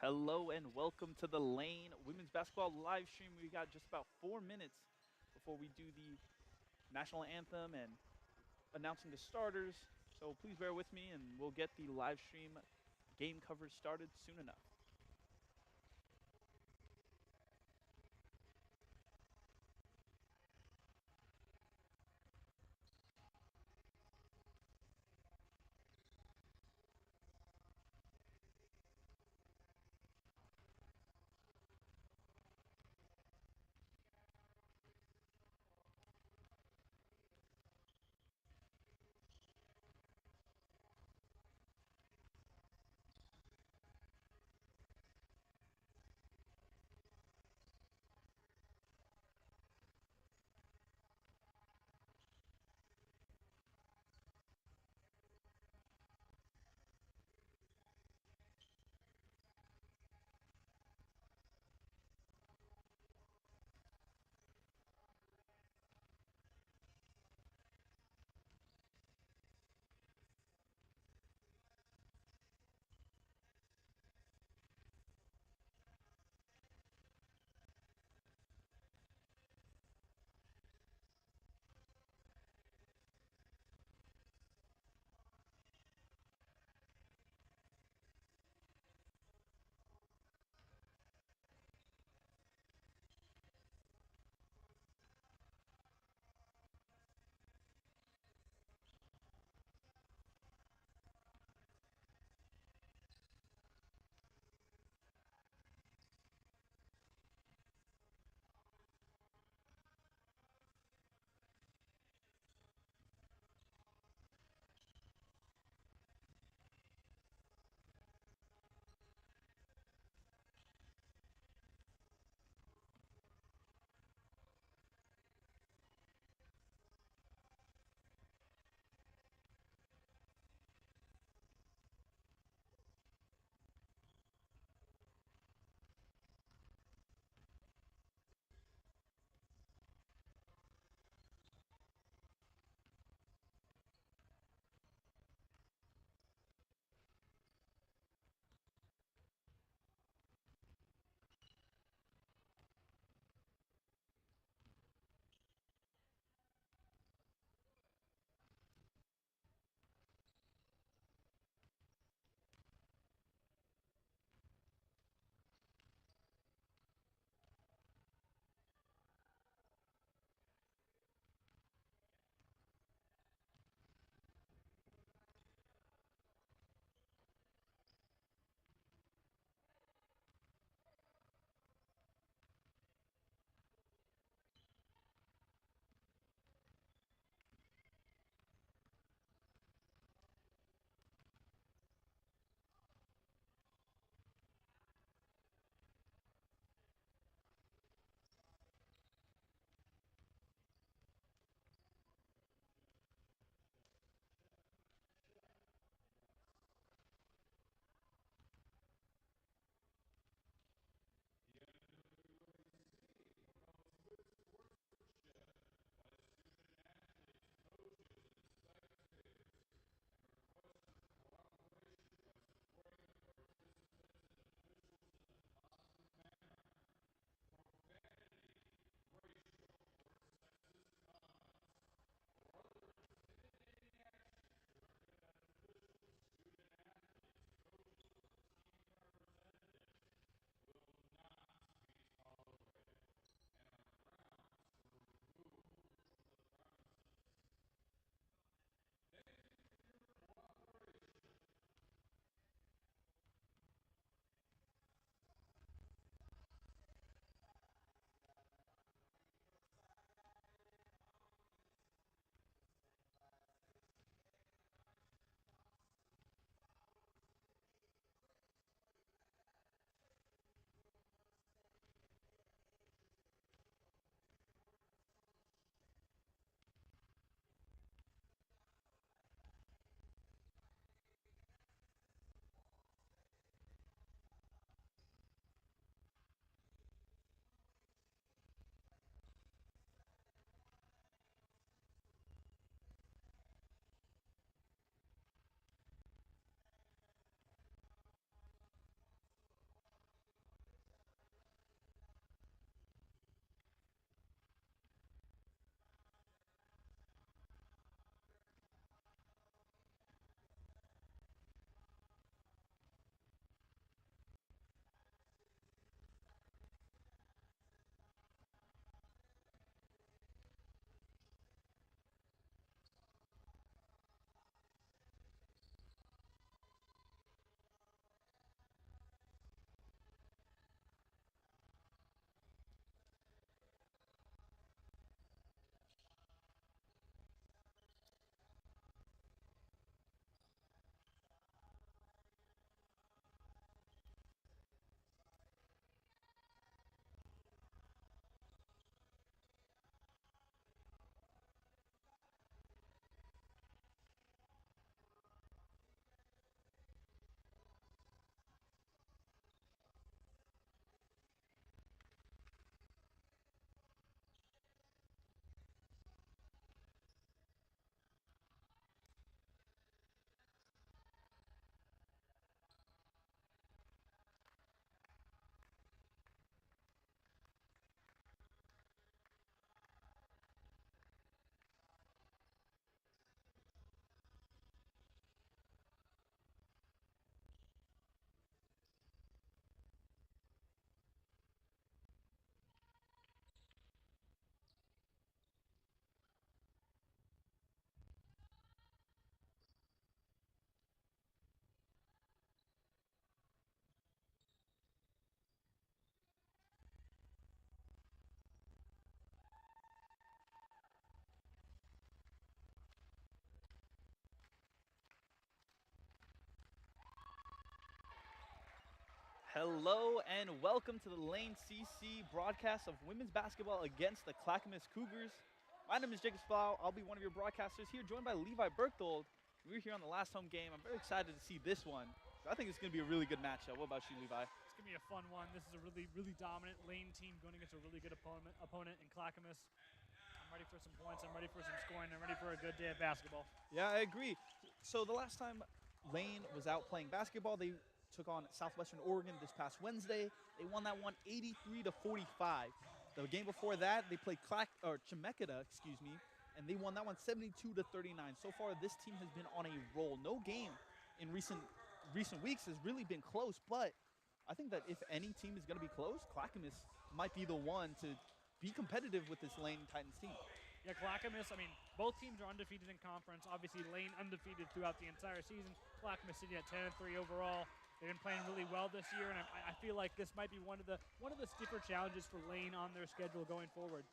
Hello and welcome to the Lane Women's Basketball live stream. We got just about 4 minutes before we do the national anthem and announcing the starters. So please bear with me and we'll get the live stream game coverage started soon enough. Hello and welcome to the Lane CC broadcast of women's basketball against the Clackamas Cougars. My name is Jacob Splau. I'll be one of your broadcasters here, joined by Levi Berthold. We were here on the last home game. I'm very excited to see this one. I think it's going to be a really good matchup. What about you, Levi? It's going to be a fun one. This is a really dominant Lane team going against a really good opponent in Clackamas. I'm ready for some points. I'm ready for some scoring. I'm ready for a good day of basketball. Yeah, I agree. So the last time Lane was out playing basketball, they took on Southwestern Oregon this past Wednesday. They won that one 83 to 45. The game before that, they played Chemeketa, and they won that one 72 to 39. So far, this team has been on a roll. No game in recent weeks has really been close, but I think that if any team is going to be close, Clackamas might be the one to be competitive with this Lane Titans team. Yeah, Clackamas, both teams are undefeated in conference. Obviously, Lane undefeated throughout the entire season. Clackamas sitting at 10-3 overall. They've been playing really well this year, and I feel like this might be one of the stiffer challenges for Lane on their schedule going forward.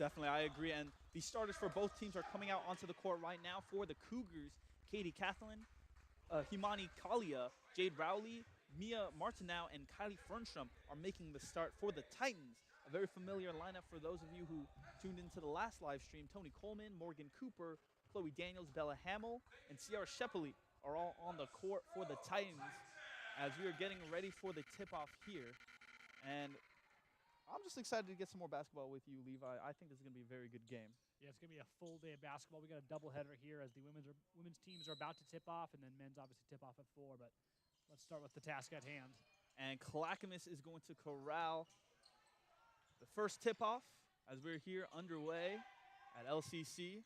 Definitely, I agree. And the starters for both teams are coming out onto the court right now. For the Cougars, Katie Cathlin, Himani Kalia, Jade Rowley, Mia Martineau, and Kylie Fernstrom are making the start for the Titans. A very familiar lineup for those of you who tuned into the last live stream. Tony Coleman, Morgan Cooper, Chloe Daniels, Bella Hamill, and Ciara Shepley are all on the court for the Titans as we are getting ready for the tip-off here. And I'm just excited to get some more basketball with you, Levi. I think this is going to be a very good game. Yeah, it's going to be a full day of basketball. We got a doubleheader here as the women's teams are about to tip off, and then men's obviously tip off at 4. But let's start with the task at hand. And Clackamas is going to corral the first tip-off as we're here underway at LCC.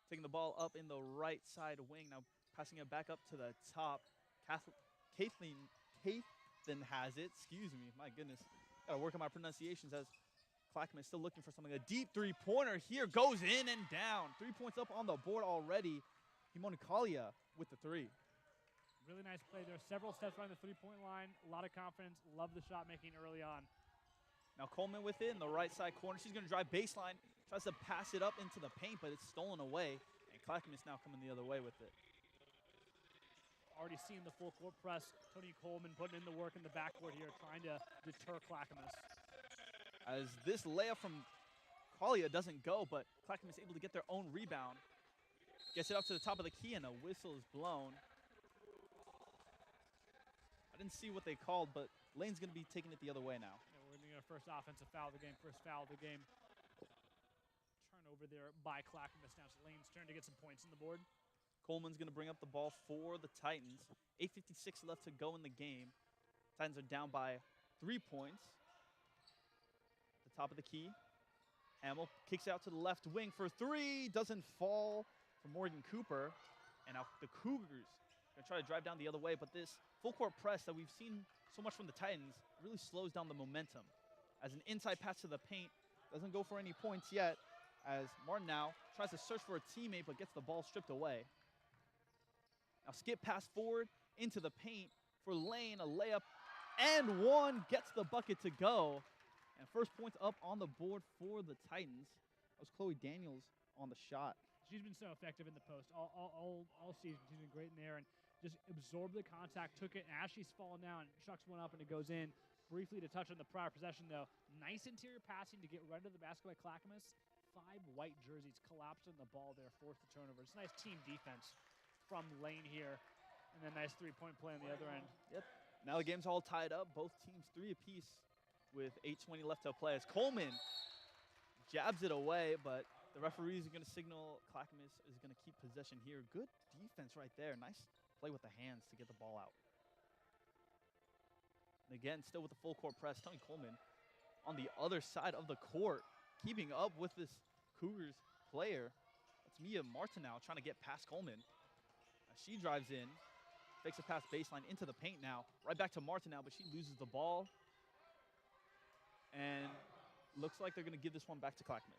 Taking the ball up in the right side wing. Now passing it back up to the top. Cathan has it. Excuse me. My goodness. Got to work on my pronunciations as Clackamas still looking for something. A deep three-pointer here goes in and down. 3 points up on the board already. Himani Kalia with the 3. Really nice play there. Several steps around the three-point line. A lot of confidence. Love the shot making early on. Now Coleman with it in the right side corner. She's going to drive baseline. Tries to pass it up into the paint, but it's stolen away. And Clackamas now coming the other way with it. Already seeing the full court press. Tony Coleman putting in the work in the backcourt here, trying to deter Clackamas. As this layup from Kalia doesn't go, but Clackamas able to get their own rebound. Gets it up to the top of the key, and a whistle is blown. I didn't see what they called, but Lane's going to be taking it the other way now. Yeah, we're going to get our first offensive foul of the game, first foul of the game. Turnover there by Clackamas. Now it's Lane's turn to get some points on the board. Coleman's going to bring up the ball for the Titans. 8:56 left to go in the game. Titans are down by 3 points. The top of the key. Hamill kicks out to the left wing for 3. Doesn't fall for Morgan Cooper. And now the Cougars going to try to drive down the other way. But this full court press that we've seen so much from the Titans really slows down the momentum. As an inside pass to the paint. Doesn't go for any points yet. As Martin now tries to search for a teammate but gets the ball stripped away. Now skip pass forward into the paint for Lane, a layup, and one gets the bucket to go. And first points up on the board for the Titans. That was Chloe Daniels on the shot. She's been so effective in the post all season. She's been great in there and just absorbed the contact, took it, and as she's fallen down, chucks one up and it goes in. Briefly to touch on the prior possession, though. Nice interior passing to get rid of the basket by Clackamas. 5 white jerseys collapsed on the ball there, forced the turnover. It's nice team defense from Lane here. And then nice three-point play on the other end. Yep. Now the game's all tied up. Both teams 3 apiece with 8:20 left to play. As Coleman jabs it away, but the referees are going to signal Clackamas is going to keep possession here. Good defense right there. Nice play with the hands to get the ball out. And again, still with the full court press, Tony Coleman on the other side of the court, keeping up with this Cougars player. That's Mia Martineau trying to get past Coleman. She drives in, fakes a pass baseline into the paint now. Right back to Martineau, but she loses the ball. And looks like they're going to give this one back to Clackamas.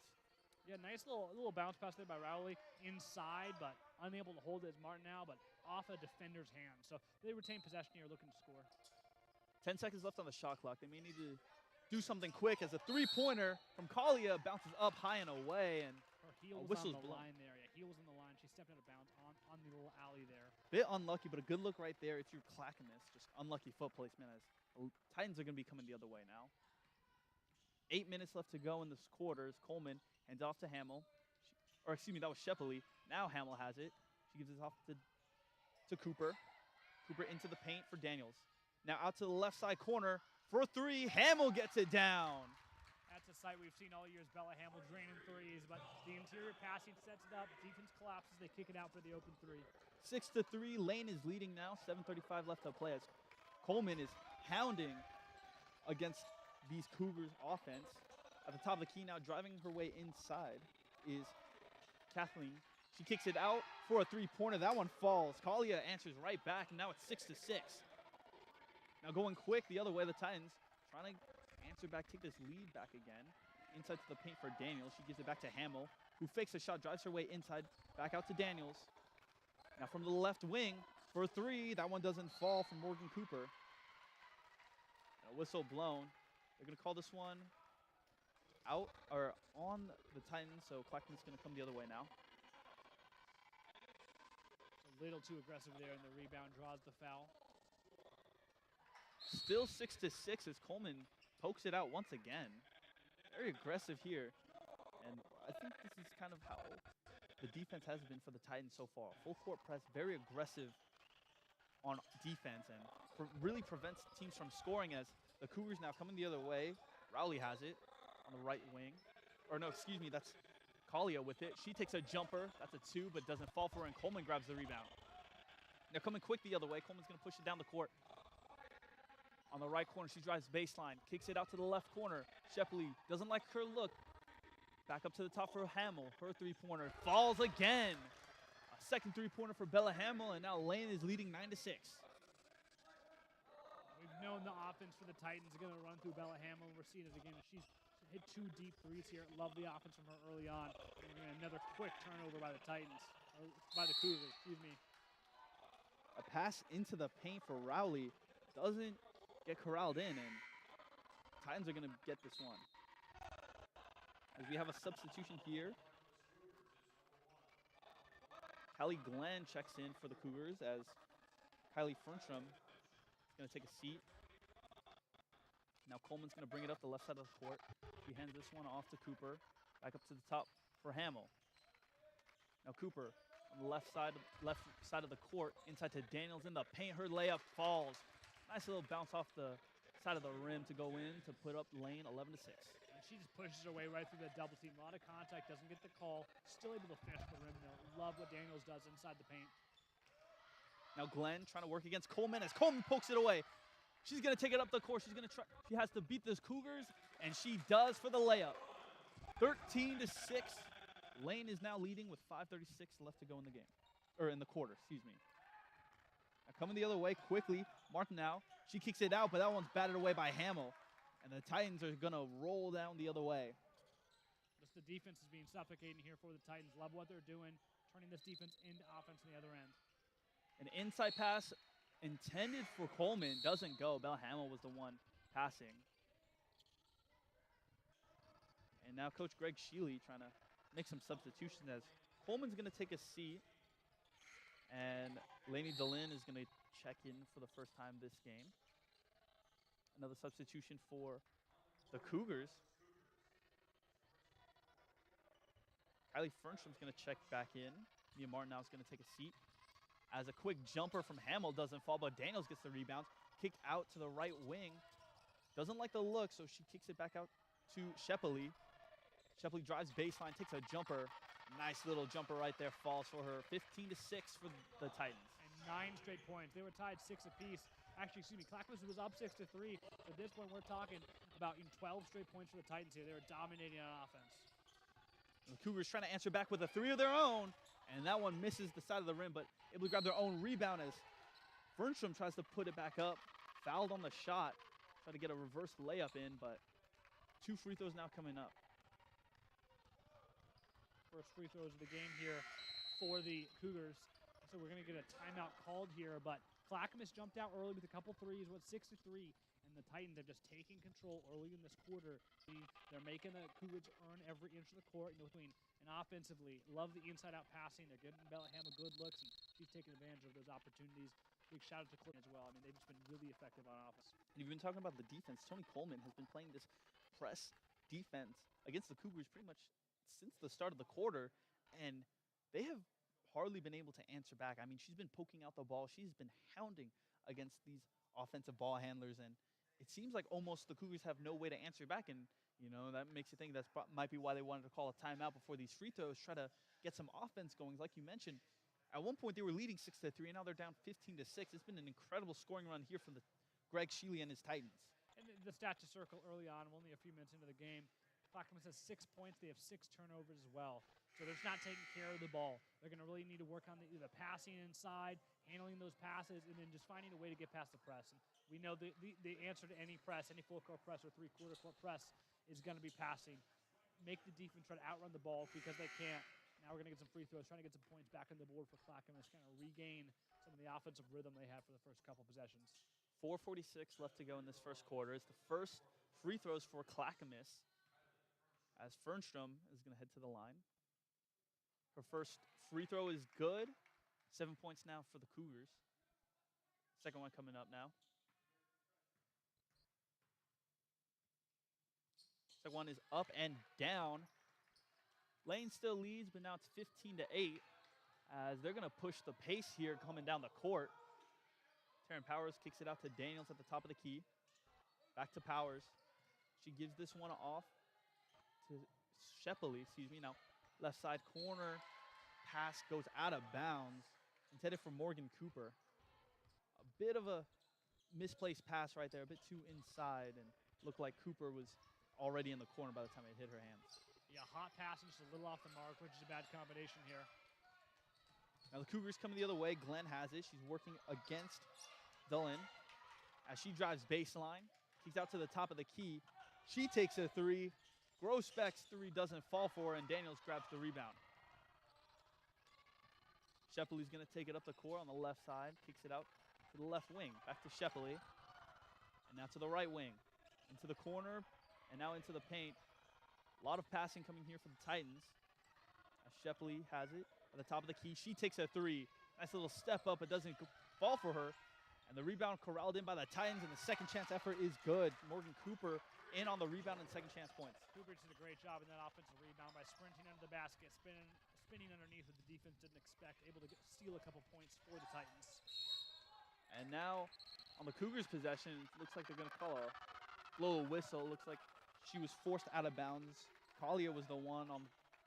Yeah, nice little bounce pass there by Rowley inside, but unable to hold it as Martineau, but off a defender's hand. So they retain possession here, looking to score. 10 seconds left on the shot clock. They may need to do something quick as a three-pointer from Kalia bounces up high and away, and her heel was on the line there. Yeah, heel was on the line. She stepped out of bounds on the little alley there. Bit unlucky, but a good look right there. It's your Clackamas. Just unlucky foot placement as the Titans are going to be coming the other way now. 8 minutes left to go in this quarters. Coleman hands off to Hamill. Or excuse me, that was Shepley. Now Hamill has it. She gives it off to Cooper. Cooper into the paint for Daniels. Now out to the left side corner for three. Hamill gets it down. That's a sight we've seen all year is Bella Hamill draining threes, but the interior passing sets it up. Defense collapses. They kick it out for the open three. 6-3. Lane is leading now. 7:35 left to play as Coleman is hounding against these Cougars offense. At the top of the key now, driving her way inside is Kathleen. She kicks it out for a three-pointer. That one falls. Kalia answers right back, and now it's 6-6. Now going quick the other way, the Titans trying to answer back, take this lead back again. Inside to the paint for Daniels. She gives it back to Hamill, who fakes a shot, drives her way inside, back out to Daniels. Now from the left wing for three. That one doesn't fall from Morgan Cooper. And a whistle blown. They're going to call this one out or on the Titans, so Clackamas going to come the other way now. A little too aggressive there, and the rebound draws the foul. Still 6-6 as Coleman pokes it out once again. Very aggressive here. And I think this is kind of how the defense has been for the Titans so far. Full court press, very aggressive on defense, and really prevents teams from scoring as the Cougars now coming the other way. Rowley has it on the right wing. Or no, excuse me, that's Kalia with it. She takes a jumper. That's a two, but doesn't fall for her, and Coleman grabs the rebound. They're coming quick the other way. Coleman's going to push it down the court. On the right corner, she drives baseline, kicks it out to the left corner. Shepley doesn't like her look. Back up to the top for Hamill. Her three-pointer falls again. A second three-pointer for Bella Hamill, and now Lane is leading 9-6. We've known the offense for the Titans are going to run through Bella Hamill. We're seeing it again. She's hit 2 deep threes here. Lovely offense from her early on. And we're getting another quick turnover by the Titans, or by the Cougars, excuse me. A pass into the paint for Rowley doesn't get corralled in, and Titans are going to get this one. As we have a substitution here. Kylie Glenn checks in for the Cougars as Kylie Fernstrom is going to take a seat. Now Coleman's going to bring it up the left side of the court. She hands this one off to Cooper. Back up to the top for Hamill. Now Cooper on the left side of the court, inside to Daniels in the paint. Her layup falls. Nice little bounce off the side of the rim to go in to put up Lane 11-6. And she just pushes her way right through that double team. A lot of contact, doesn't get the call. Still able to finish the rim though. Love what Daniels does inside the paint. Now Glenn trying to work against Coleman as Coleman pokes it away. She's going to take it up the court. She's going to try. She has to beat those Cougars, and she does for the layup. 13-6. Lane is now leading with 5:36 left to go in the game, or in the quarter, excuse me. Now coming the other way quickly, Martin now. She kicks it out, but that one's batted away by Hamill, and the Titans are going to roll down the other way. Just the defense is being suffocating here for the Titans. Love what they're doing, turning this defense into offense on the other end. An inside pass intended for Coleman doesn't go. Bella Hamill was the one passing. And now Coach Greg Sheely trying to make some substitutions as Coleman's going to take a seat. And Lainey Delin is going to check in for the first time this game. Another substitution for the Cougars. Kylie Fernstrom's going to check back in. Mia Martin now is going to take a seat. As a quick jumper from Hamill doesn't fall, but Daniels gets the rebound. Kicked out to the right wing. Doesn't like the look, so she kicks it back out to Shepley. Shepley drives baseline, takes a jumper. Nice little jumper right there, falls for her. 15-6 for the Titans. And 9 straight points. They were tied 6 apiece. Actually, excuse me, Clackamas was up 6-3. At this point, we're talking about 12 straight points for the Titans here. They were dominating on offense. And the Cougars trying to answer back with a three of their own. And that one misses the side of the rim, but able to grab their own rebound as Fernstrom tries to put it back up. Fouled on the shot. Try to get a reverse layup in, but 2 free throws now coming up. First free throws of the game here for the Cougars. So we're going to get a timeout called here, but Clackamas jumped out early with a couple threes, 6-3, and the Titans have just taken control early in this quarter. They're making the Cougars earn every inch of the court, between and offensively. Love the inside-out passing. They're giving Bella Hamill good looks, and She's taken advantage of those opportunities. Big shout out to Clinton as well. I mean, they've just been really effective on offense. And you've been talking about the defense. Tony Coleman has been playing this press defense against the Cougars pretty much since the start of the quarter, and they have hardly been able to answer back. I mean, she's been poking out the ball. She's been hounding against these offensive ball handlers, and it seems like almost the Cougars have no way to answer back. And that makes you think that might be why they wanted to call a timeout before these free throws, try to get some offense going. Like you mentioned, at one point they were leading 6-3, and now they're down 15-6. It's been an incredible scoring run here from the Greg Sheely and his Titans. And the stat to circle early on, only a few minutes into the game, Clackamas has 6 points. They have 6 turnovers as well. So they're just not taking care of the ball. They're going to really need to work on the passing inside, handling those passes, and then just finding a way to get past the press. And we know the answer to any press, any full-court press or three-quarter court press, is going to be passing. Make the defense try to outrun the ball because they can't. Now we're going to get some free throws, trying to get some points back on the board for Clackamas, kind of regain some of the offensive rhythm they had for the first couple possessions. 4:46 left to go in this first quarter. It's the first free throws for Clackamas, as Fernstrom is going to head to the line. Her first free throw is good. 7 points now for the Cougars. Second one coming up now. Second one is up and down. Lane still leads, but now it's 15-8 as they're going to push the pace here coming down the court. Taryn Powers kicks it out to Daniels at the top of the key. Back to Powers. She gives this one off to Shepley, Now, left side corner pass goes out of bounds. Intended for Morgan Cooper. A bit of a misplaced pass right there, a bit too inside, and looked like Cooper was already in the corner by the time it hit her hands. Yeah, hot pass and just a little off the mark, which is a bad combination here. Now the Cougars coming the other way. Glenn has it. She's working against Dillon as she drives baseline. Kicks out to the top of the key. She takes a three. Grosbeck's three doesn't fall for her, and Daniels grabs the rebound. Shepley's going to take it up the court on the left side. Kicks it out to the left wing. Back to Shepley. And now to the right wing. Into the corner, and now into the paint. A lot of passing coming here for the Titans. As Shepley has it at the top of the key. She takes a three. Nice little step up. It doesn't fall for her. And the rebound corralled in by the Titans, and the second chance effort is good. Morgan Cooper in on the rebound and second chance points. Cooper did a great job in that offensive rebound by sprinting under the basket, spinning underneath what the defense didn't expect, able to steal a couple points for the Titans. And now on the Cougars' possession, it looks like they're going to blow a whistle. It looks like she was forced out of bounds. Collier was the one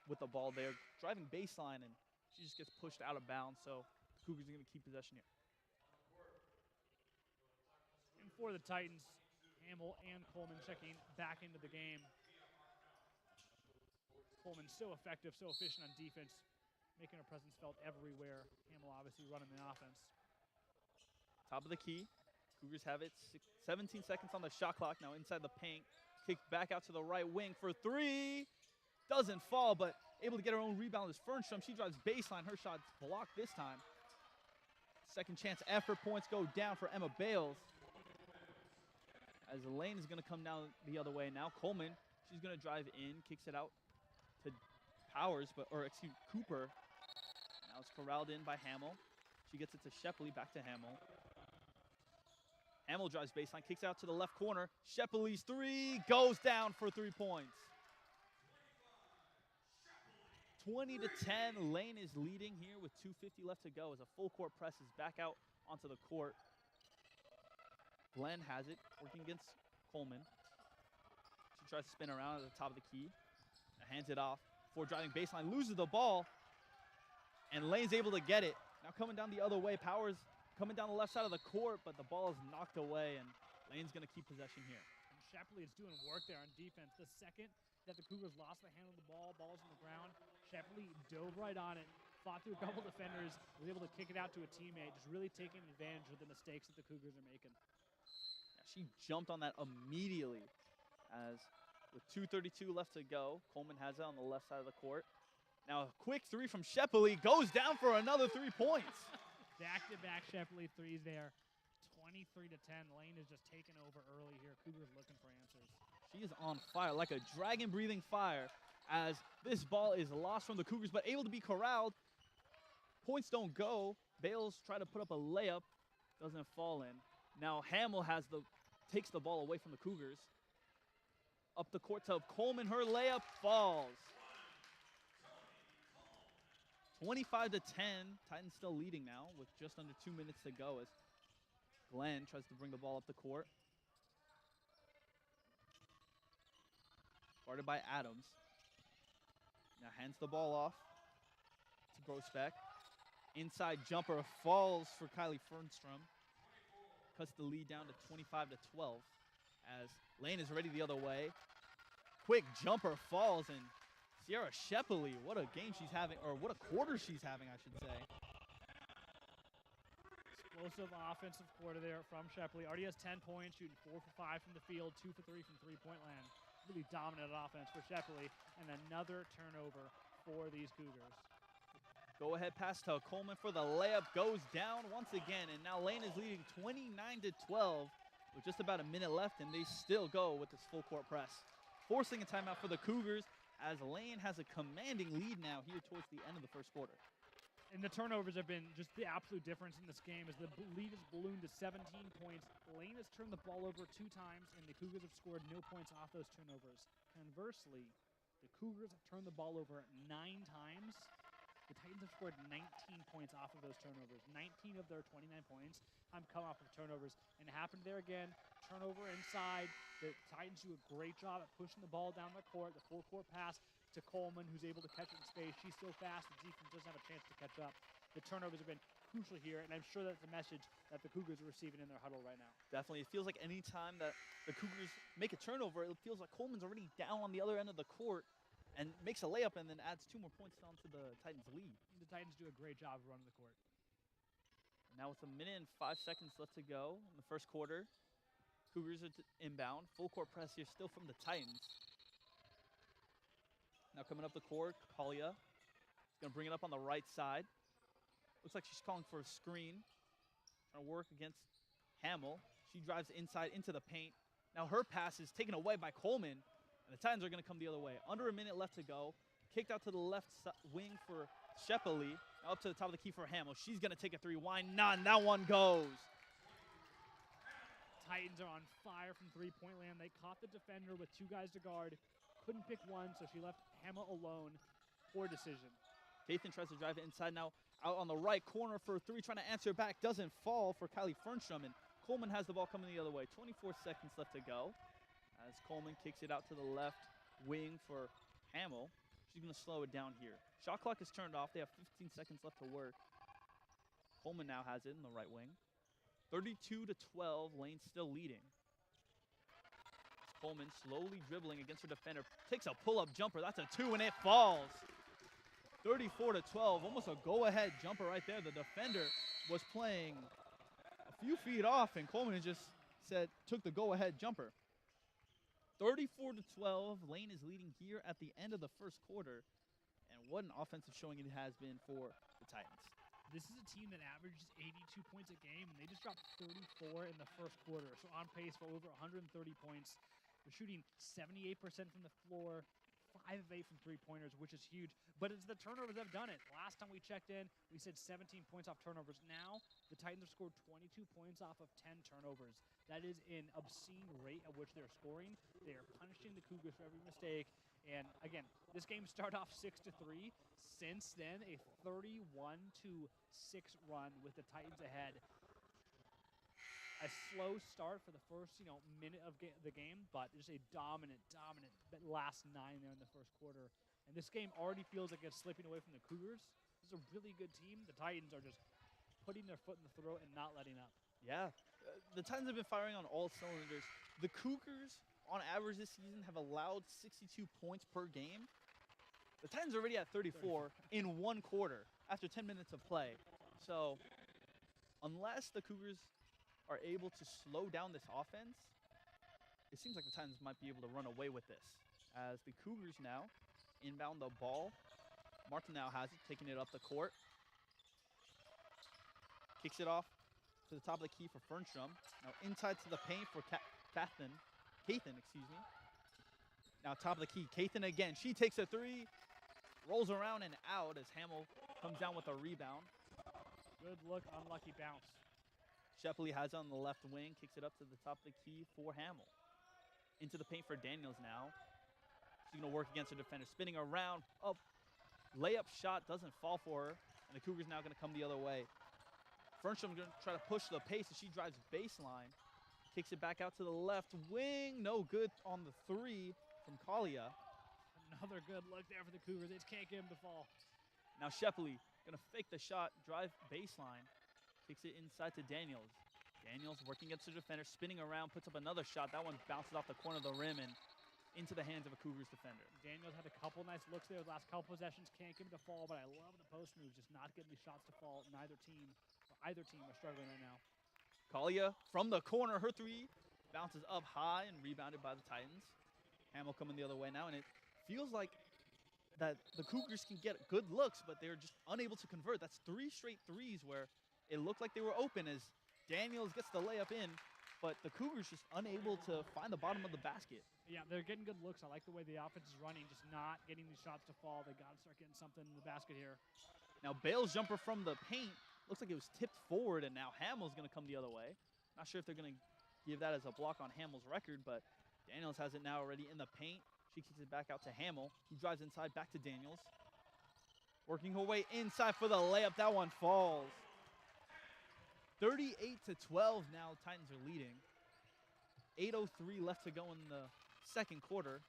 with the ball there, driving baseline, and she just gets pushed out of bounds. So the Cougars are going to keep possession here. And for the Titans, Hamill and Coleman checking back into the game. Coleman so effective, so efficient on defense, making her presence felt everywhere. Hamill obviously running the offense. Top of the key. Cougars have it. 17 seconds on the shot clock. Now inside the paint. Kick back out to the right wing for three. Doesn't fall, but able to get her own rebound is Fernstrom. She drives baseline. Her shot's blocked this time. Second chance effort. Points go down for Emma Bales. As Lane is going to come down the other way now. Coleman, she's going to drive in, kicks it out to Powers, Cooper. Now it's corralled in by Hamill. She gets it to Shepley, back to Hamill. Hamill drives baseline, kicks out to the left corner. Shepley's three goes down for 3 points. 20-10, Lane is leading here with 2:50 left to go as a full court press is back out onto the court. Glenn has it, working against Coleman. She tries to spin around at the top of the key. Hands it off before driving baseline, loses the ball, and Lane's able to get it. Now coming down the other way, Powers coming down the left side of the court, but the ball is knocked away, and Lane's going to keep possession here. And Shepley is doing work there on defense. The second that the Cougars lost the handle of the ball, ball's on the ground, Shepley dove right on it, fought through a couple defenders, was able to kick it out to a teammate, just really taking advantage of the mistakes that the Cougars are making. She jumped on that immediately as with 2:32 left to go. Coleman has it on the left side of the court. Now a quick three from Shepley goes down for another 3 points. Back-to-back Shepley threes there. 23-10. Lane is just taking over early here. Cougars looking for answers. She is on fire, like a dragon breathing fire, as this ball is lost from the Cougars, but able to be corralled. Points don't go, Bales try to put up a layup, doesn't fall in. Now Hamill takes the ball away from the Cougars. Up the court to Coleman, her layup falls. 25 to 10, Titans still leading now with just under 2 minutes to go as Glenn tries to bring the ball up the court. Guarded by Adams. Now hands the ball off to Grossbeck. Inside jumper falls for Kylie Fernstrom. Cuts the lead down to 25 to 12 as Lane is ready the other way. Quick jumper falls, and Sierra Shepley, what a game she's having, or what a quarter she's having, I should say. Explosive offensive quarter there from Shepley. Already has 10 points, shooting 4 for 5 from the field, 2 for 3 from three-point land. Really dominant offense for Shepley, and another turnover for these Cougars. Go ahead pass to Coleman for the layup, goes down once again, and now Lane is leading 29 to 12 with just about a minute left, and they still go with this full court press. Forcing a timeout for the Cougars as Lane has a commanding lead now here towards the end of the first quarter. And the turnovers have been just the absolute difference in this game as the lead has ballooned to 17 points. Lane has turned the ball over 2 times, and the Cougars have scored no points off those turnovers. Conversely, the Cougars have turned the ball over 9 times. The Titans have scored 19 points off of those turnovers. 19 of their 29 points have come off of turnovers. And it happened there again. Turnover inside. The Titans do a great job at pushing the ball down the court. The full court pass to Coleman, who's able to catch it in space. She's so fast, the defense doesn't have a chance to catch up. The turnovers have been crucial here, and I'm sure that's the message that the Cougars are receiving in their huddle right now. Definitely. It feels like any time that the Cougars make a turnover, it feels like Coleman's already down on the other end of the court and makes a layup and then adds 2 more points onto the Titans' lead. The Titans do a great job of running the court. Now with a minute and 5 seconds left to go in the first quarter, Cougars are inbound. Full court press here still from the Titans. Now coming up the court, Kalia is going to bring it up on the right side. Looks like she's calling for a screen. Trying to work against Hamill. She drives inside into the paint. Now her pass is taken away by Coleman. And the Titans are going to come the other way. Under a minute left to go. Kicked out to the left wing for Shepley. Now up to the top of the key for Hamill. She's going to take a 3. Why not? And that one goes. Titans are on fire from three-point land. They caught the defender with 2 guys to guard. Couldn't pick one, so she left Hamill alone. Poor decision. Kathan tries to drive it inside now. Out on the right corner for a 3. Trying to answer back. Doesn't fall for Kylie Fernstrom. And Coleman has the ball coming the other way. 24 seconds left to go. As Coleman kicks it out to the left wing for Hamill. She's going to slow it down here. Shot clock is turned off. They have 15 seconds left to work. Coleman now has it in the right wing. 32 to 12. Lane still leading. Coleman slowly dribbling against her defender. Takes a pull-up jumper. That's a 2, and it falls. 34 to 12. Almost a go-ahead jumper right there. The defender was playing a few feet off, and Coleman just took the go-ahead jumper. 34 to 12. Lane is leading here at the end of the first quarter. And what an offensive showing it has been for the Titans. This is a team that averages 82 points a game, and they just dropped 34 in the first quarter. So on pace for over 130 points. They're shooting 78% from the floor, 5 of 8 from three-pointers, which is huge. But it's the turnovers that have done it. Last time we checked in, we said 17 points off turnovers. Now, the Titans have scored 22 points off of 10 turnovers. That is an obscene rate at which they're scoring. They are punishing the Cougars for every mistake. And again, this game started off 6-3. Since then, a 31-6 run with the Titans ahead. A slow start for the first, minute of the game, but just a dominant last 9 there in the first quarter. And this game already feels like it's slipping away from the Cougars. This is a really good team. The Titans are just putting their foot in the throat and not letting up. Yeah, the Titans have been firing on all cylinders. The Cougars, on average this season, have allowed 62 points per game. The Titans are already at 34 in 1 quarter after 10 minutes of play. So, unless the Cougars are able to slow down this offense, it seems like the Titans might be able to run away with this. As the Cougars now inbound the ball. Martin now has it, taking it up the court. Kicks it off to the top of the key for Fernstrom. Now inside to the paint for Kathan, excuse me. Now top of the key, Kathan again. She takes a 3, rolls around and out as Hamill comes down with a rebound. Good look, unlucky bounce. Shepley has it on the left wing, kicks it up to the top of the key for Hamill. Into the paint for Daniels now. She's going to work against her defender. Spinning around, up, layup shot doesn't fall for her, and the Cougars now going to come the other way. Fernstrom going to try to push the pace as she drives baseline. Kicks it back out to the left wing. No good on the three from Kalia. Another good look there for the Cougars. They just can't get him to fall. Now Shepley going to fake the shot, drive baseline. Kicks it inside to Daniels. Daniels working against the defender, spinning around, puts up another shot. That one bounces off the corner of the rim and into the hands of a Cougars defender. Daniels had a couple nice looks there the last couple possessions. Can't get him to fall, but I love the post moves. Just not getting these shots to fall. Either team are struggling right now. Kalia from the corner, her three bounces up high and rebounded by the Titans. Hamill coming the other way now, and it feels like that the Cougars can get good looks, but they're just unable to convert. That's 3 straight threes where it looked like they were open as Daniels gets the layup in, but the Cougars just unable to find the bottom of the basket. Yeah, they're getting good looks. I like the way the offense is running, just not getting these shots to fall. They got to start getting something in the basket here. Now Bale's jumper from the paint looks like it was tipped forward, and now Hamill's going to come the other way. Not sure if they're going to give that as a block on Hamill's record, but Daniels has it now already in the paint. She kicks it back out to Hamill. He drives inside, back to Daniels. Working her way inside for the layup. That one falls. 38-12 now, Titans are leading. 8:03 left to go in the second quarter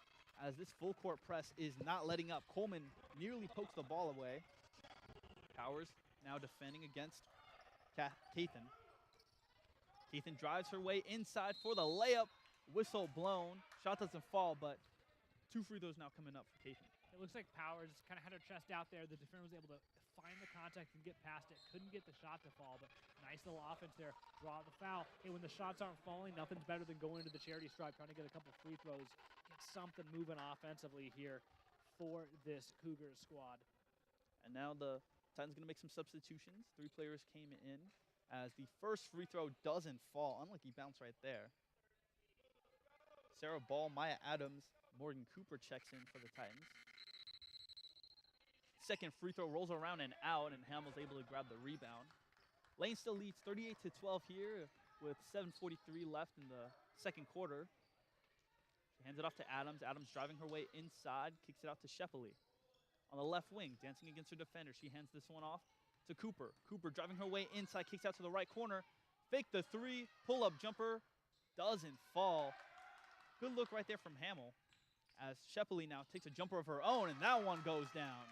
as this full court press is not letting up. Coleman nearly pokes the ball away. Powers now defending against Kathan. Kathan drives her way inside for the layup. Whistle blown. Shot doesn't fall, but 2 free throws now coming up for Kathan. It looks like Powers kind of had her chest out there. The defender was able to find the contact and get past it. Couldn't get the shot to fall, but nice little offense there. Draw the foul. Hey, when the shots aren't falling, nothing's better than going into the charity stripe, trying to get a couple free throws, get something moving offensively here for this Cougars squad. And now the Titans going to make some substitutions. 3 players came in as the first free throw doesn't fall. Unlucky bounce right there. Sarah Ball, Maya Adams, Morgan Cooper checks in for the Titans. Second free throw rolls around and out, and Hamill's able to grab the rebound. Lane still leads 38-12 here with 7:43 left in the second quarter. She hands it off to Adams. Adams driving her way inside, kicks it out to Shepley. On the left wing, dancing against her defender. She hands this one off to Cooper. Cooper driving her way inside, kicks out to the right corner. Fake the 3, pull-up jumper, doesn't fall. Good look right there from Hamill as Shepley now takes a jumper of her own, and that one goes down.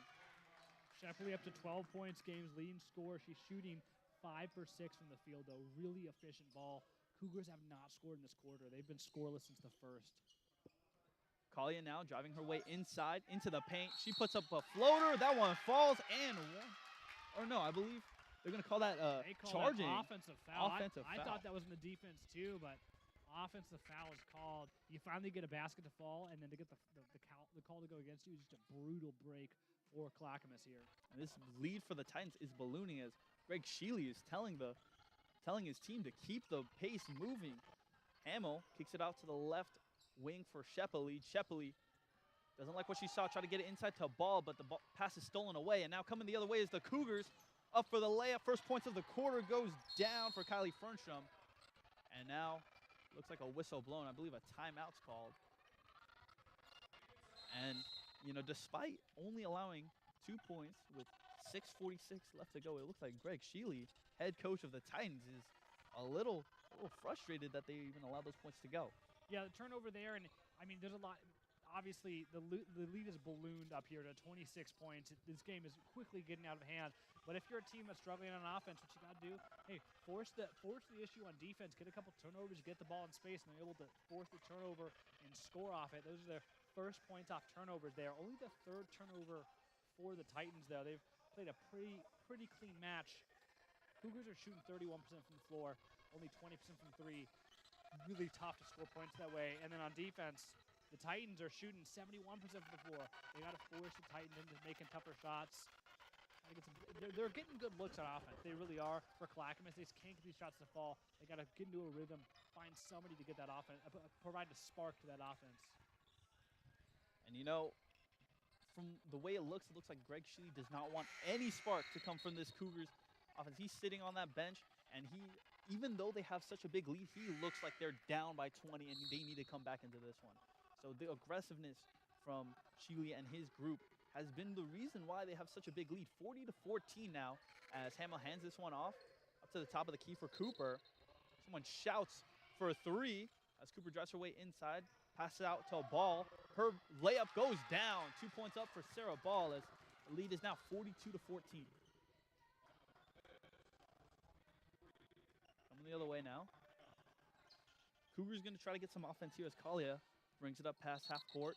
Shepley up to 12 points, game's leading scorer. She's shooting 5 for 6 from the field, though. Really efficient ball. Cougars have not scored in this quarter. They've been scoreless since the first. Kalia now driving her way inside into the paint. She puts up a floater. That one falls and one. Or no, I believe they're going to call that they call charging. That offensive foul. Offensive I foul. thought that was in the defense too, but offensive foul is called. You finally get a basket to fall, and then to get the call to go against you is just a brutal break for Clackamas here. And this lead for the Titans is ballooning as Greg Sheely is telling his team to keep the pace moving. Hamill kicks it out to the left wing for Shepley. Shepley doesn't like what she saw, try to get it inside to Ball, but the pass is stolen away. And now coming the other way is the Cougars. Up for the layup. First points of the quarter goes down for Kylie Fernstrom. And now looks like a whistle blown. I believe a timeout's called. And, you know, despite only allowing 2 points with 6:46 left to go, it looks like Greg Sheely, head coach of the Titans, is a little frustrated that they even allowed those points to go. Yeah, the turnover there, and I mean, there's a lot. Obviously, the lead is ballooned up here to 26 points. This game is quickly getting out of hand. But if you're a team that's struggling on offense, what you got to do, hey, force the issue on defense. Get a couple turnovers, get the ball in space, and they're able to force the turnover and score off it. Those are their first points off turnovers there. Only the 3rd turnover for the Titans, though. They've played a pretty clean match. Cougars are shooting 31% from the floor, only 20% from 3. Really tough to score points that way. And then on defense, the Titans are shooting 71% from the floor. They got to force the Titans into making tougher shots. They're getting good looks on offense. They really are. For Clackamas, they just can't get these shots to fall. They got to get into a rhythm, find somebody to get that offense, provide a spark to that offense. And you know, from the way it looks like Greg Sheely does not want any spark to come from this Cougars offense. He's sitting on that bench, and even though they have such a big lead, he looks like they're down by 20, and they need to come back into this one. So the aggressiveness from Chile and his group has been the reason why they have such a big lead. 40-14 now, as Hamill hands this one off up to the top of the key for Cooper. Someone shouts for a three as Cooper drives her way inside, passes out to a Ball. Her layup goes down. 2 points up for Sarah Ball as the lead is now 42-14. Coming the other way now. Cougar's going to try to get some offense here as Kalia brings it up past half court.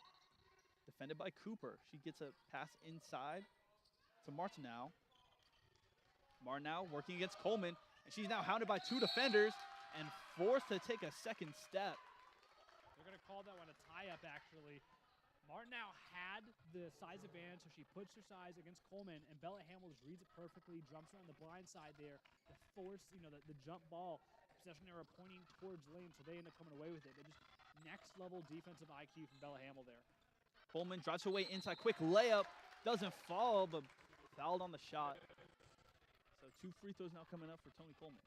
Defended by Cooper. She gets a pass inside to Martineau. Martineau working against Coleman, and she's now hounded by 2 defenders and forced to take a second step. They're going to call that one a tie-up, actually. Martineau had the size advantage, so she puts her size against Coleman, and Bella Hamill just reads it perfectly, jumps around the blind side there to force, the jump ball. Possession error pointing towards Lane, so they end up coming away with it. But just next-level defensive IQ from Bella Hamill there. Coleman drives her way inside. Quick layup. Doesn't fall, but fouled on the shot. So 2 free throws now coming up for Toni Coleman.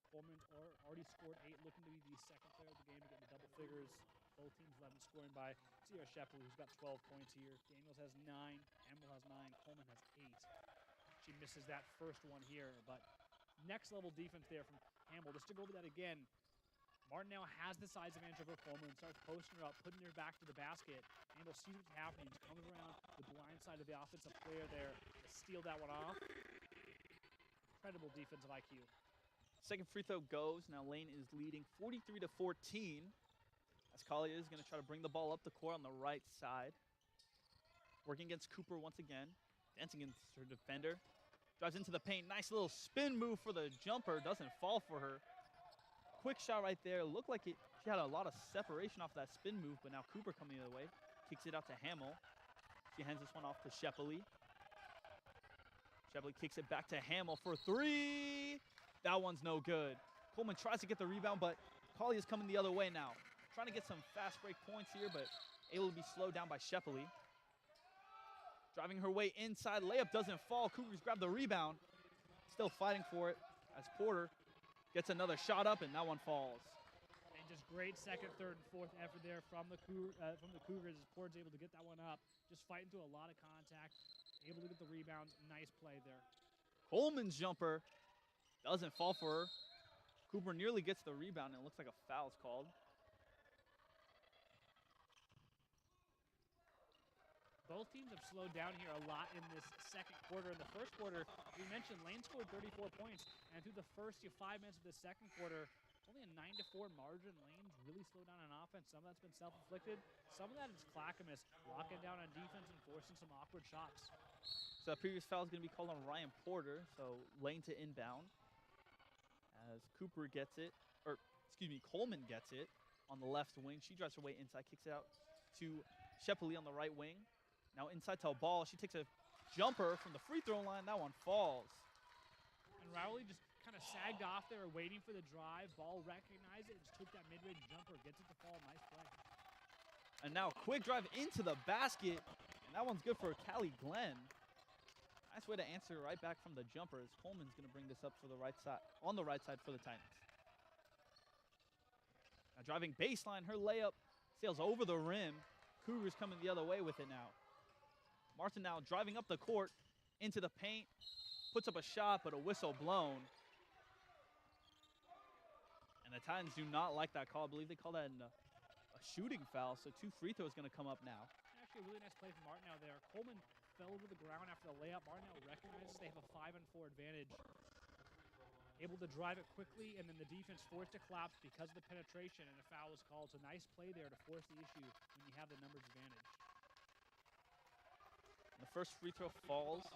Coleman's already scored 8, looking to be the second player of the game to get in the double figures. Both teams 11 scoring by Sierra Shepley, who's got 12 points here. Daniels has 9, Hamill has 9, Coleman has 8. She misses that first one here, but next level defense there from Hamill. Just to go over that again, Martineau has the size advantage over Coleman, starts posting her up, putting her back to the basket. Hamill sees what's happening, just comes around the blind side of the offensive player there to steal that one off. Incredible defensive IQ. Second free throw goes. Now Lane is leading 43-14. As Kalia is going to try to bring the ball up the court on the right side. Working against Cooper once again. Dancing against her defender. Drives into the paint. Nice little spin move for the jumper. Doesn't fall for her. Quick shot right there. Looked like she had a lot of separation off that spin move, but now Cooper coming the other way. Kicks it out to Hamill. She hands this one off to Shepley. Shepley kicks it back to Hamill for 3. That one's no good. Coleman tries to get the rebound, but Kalia is coming the other way now. Trying to get some fast break points here, but able to be slowed down by Shepley. Driving her way inside. Layup doesn't fall. Cougars grab the rebound. Still fighting for it as Porter gets another shot up, and that one falls. And just great second, third, and fourth effort there from the Cougars as Porter's able to get that one up. Just fighting through a lot of contact. Able to get the rebounds. Nice play there. Coleman's jumper doesn't fall for her. Cooper nearly gets the rebound, and it looks like a foul's called. Both teams have slowed down here a lot in this second quarter. In the first quarter, we mentioned Lane scored 34 points, and through the first 5 minutes of the second quarter, only a 9-4 margin. Lane's really slowed down on offense. Some of that's been self-inflicted. Some of that is Clackamas locking down on defense and forcing some awkward shots. So that previous foul is going to be called on Ryan Porter, so Lane to inbound. As Cooper gets it, Coleman gets it on the left wing. She drives her way inside, kicks it out to Shepley on the right wing. Now inside to a Ball. She takes a jumper from the free throw line. That one falls. And Rowley just kind of sagged off there, waiting for the drive. Ball recognized it, just took that mid-range jumper, gets it to fall. Nice play. And now quick drive into the basket, and that one's good for Callie Glenn. Nice way to answer right back from the jumper as Coleman's going to bring this up for the right side, on the right side for the Titans. Now driving baseline, her layup sails over the rim. Cougars coming the other way with it now. Martin now driving up the court into the paint, puts up a shot, but a whistle blown. And the Titans do not like that call. I believe they call that a shooting foul, so 2 free throws going to come up now. Actually, a really nice play from Martineau there. Coleman fell to the ground after the layup. Martineau recognizes they have a 5-4 advantage. Able to drive it quickly, and then the defense forced to collapse because of the penetration, and a foul was called. So nice play there to force the issue when you have the numbers advantage. The first free throw falls.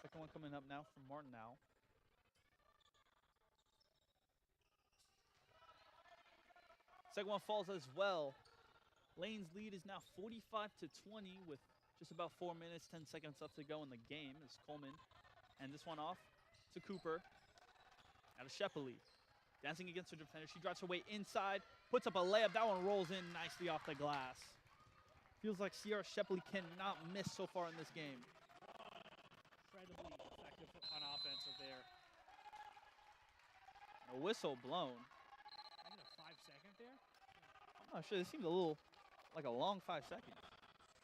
Second one coming up now from Martineau. Second one falls as well. Lane's lead is now 45-20 with just about 4 minutes, 10 seconds left to go in the game as Coleman hands this one off to Cooper. Out of Shepley. Dancing against her defender. She drives her way inside, puts up a layup. That one rolls in nicely off the glass. Feels like Sierra Shepley cannot miss so far in this game. Incredibly effective on offensive there. A whistle blown. Maybe a 5-second there? I'm not sure. This seems a little like a long 5 seconds.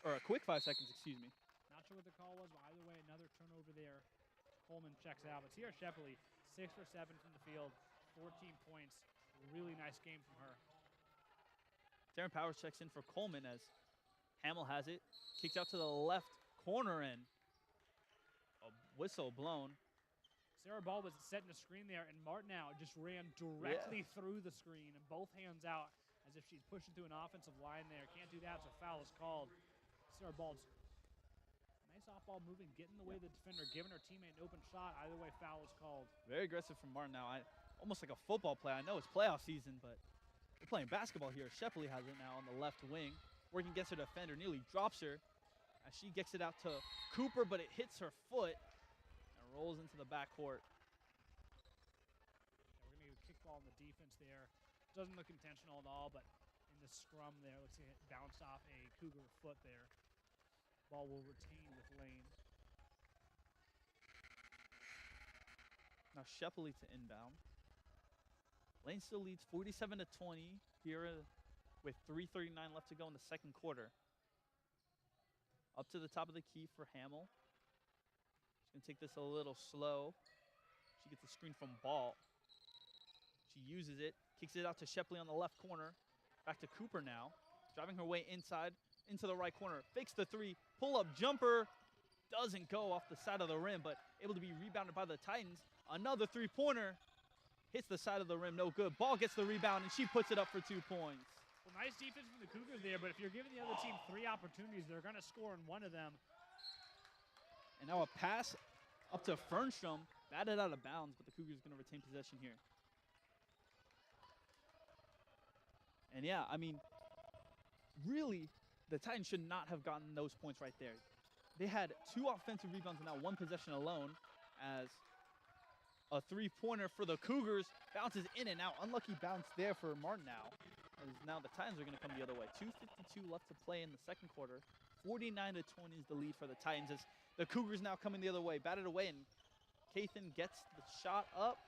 Or a quick 5 seconds, excuse me. Not sure what the call was, but either way, another turnover there. Coleman checks out. But Sierra Shepley, 6 for 7 from the field, 14 points. Really nice game from her. Darren Powers checks in for Coleman as Hamill has it. Kicks out to the left corner and a whistle blown. Sarah Ball was setting a screen there, and Martineau just ran directly through the screen and both hands out as if she's pushing through an offensive line there. Can't do that, so foul is called. Sarah Ball's nice off-ball moving, getting in the way of the defender, giving her teammate an open shot. Either way, foul is called. Very aggressive from Martineau. Almost like a football play. I know it's playoff season, but we're playing basketball here. Shepley has it now on the left wing. Working against her defender, nearly drops her as she gets it out to Cooper, but it hits her foot and rolls into the backcourt. Yeah, we're going to get a kickball on the defense there. Doesn't look intentional at all, but in the scrum there, looks like it bounced off a Cougar foot there. Ball will retain with Lane. Now Shepley to inbound. Lane still leads 47-20 here with 3:39 left to go in the second quarter. Up to the top of the key for Hamill. She's going to take this a little slow. She gets a screen from Ball. She uses it, kicks it out to Shepley on the left corner. Back to Cooper now. Driving her way inside, into the right corner. Fakes the three, pull-up jumper. Doesn't go off the side of the rim, but able to be rebounded by the Titans. Another three-pointer. Hits the side of the rim, no good. Ball gets the rebound, and she puts it up for 2 points. Well, nice defense from the Cougars there, but if you're giving the other team 3 opportunities, they're going to score in one of them. And now a pass up to Fernstrom, batted out of bounds, but the Cougars are going to retain possession here. And yeah, I mean, really, the Titans should not have gotten those points right there. They had 2 offensive rebounds and now 1 possession alone as a three-pointer for the Cougars bounces in and out. Unlucky bounce there for Martineau. As now the Titans are going to come the other way. 2:52 left to play in the second quarter. 49-20 is the lead for the Titans as the Cougars now coming the other way. Batted away, and Kathan gets the shot up.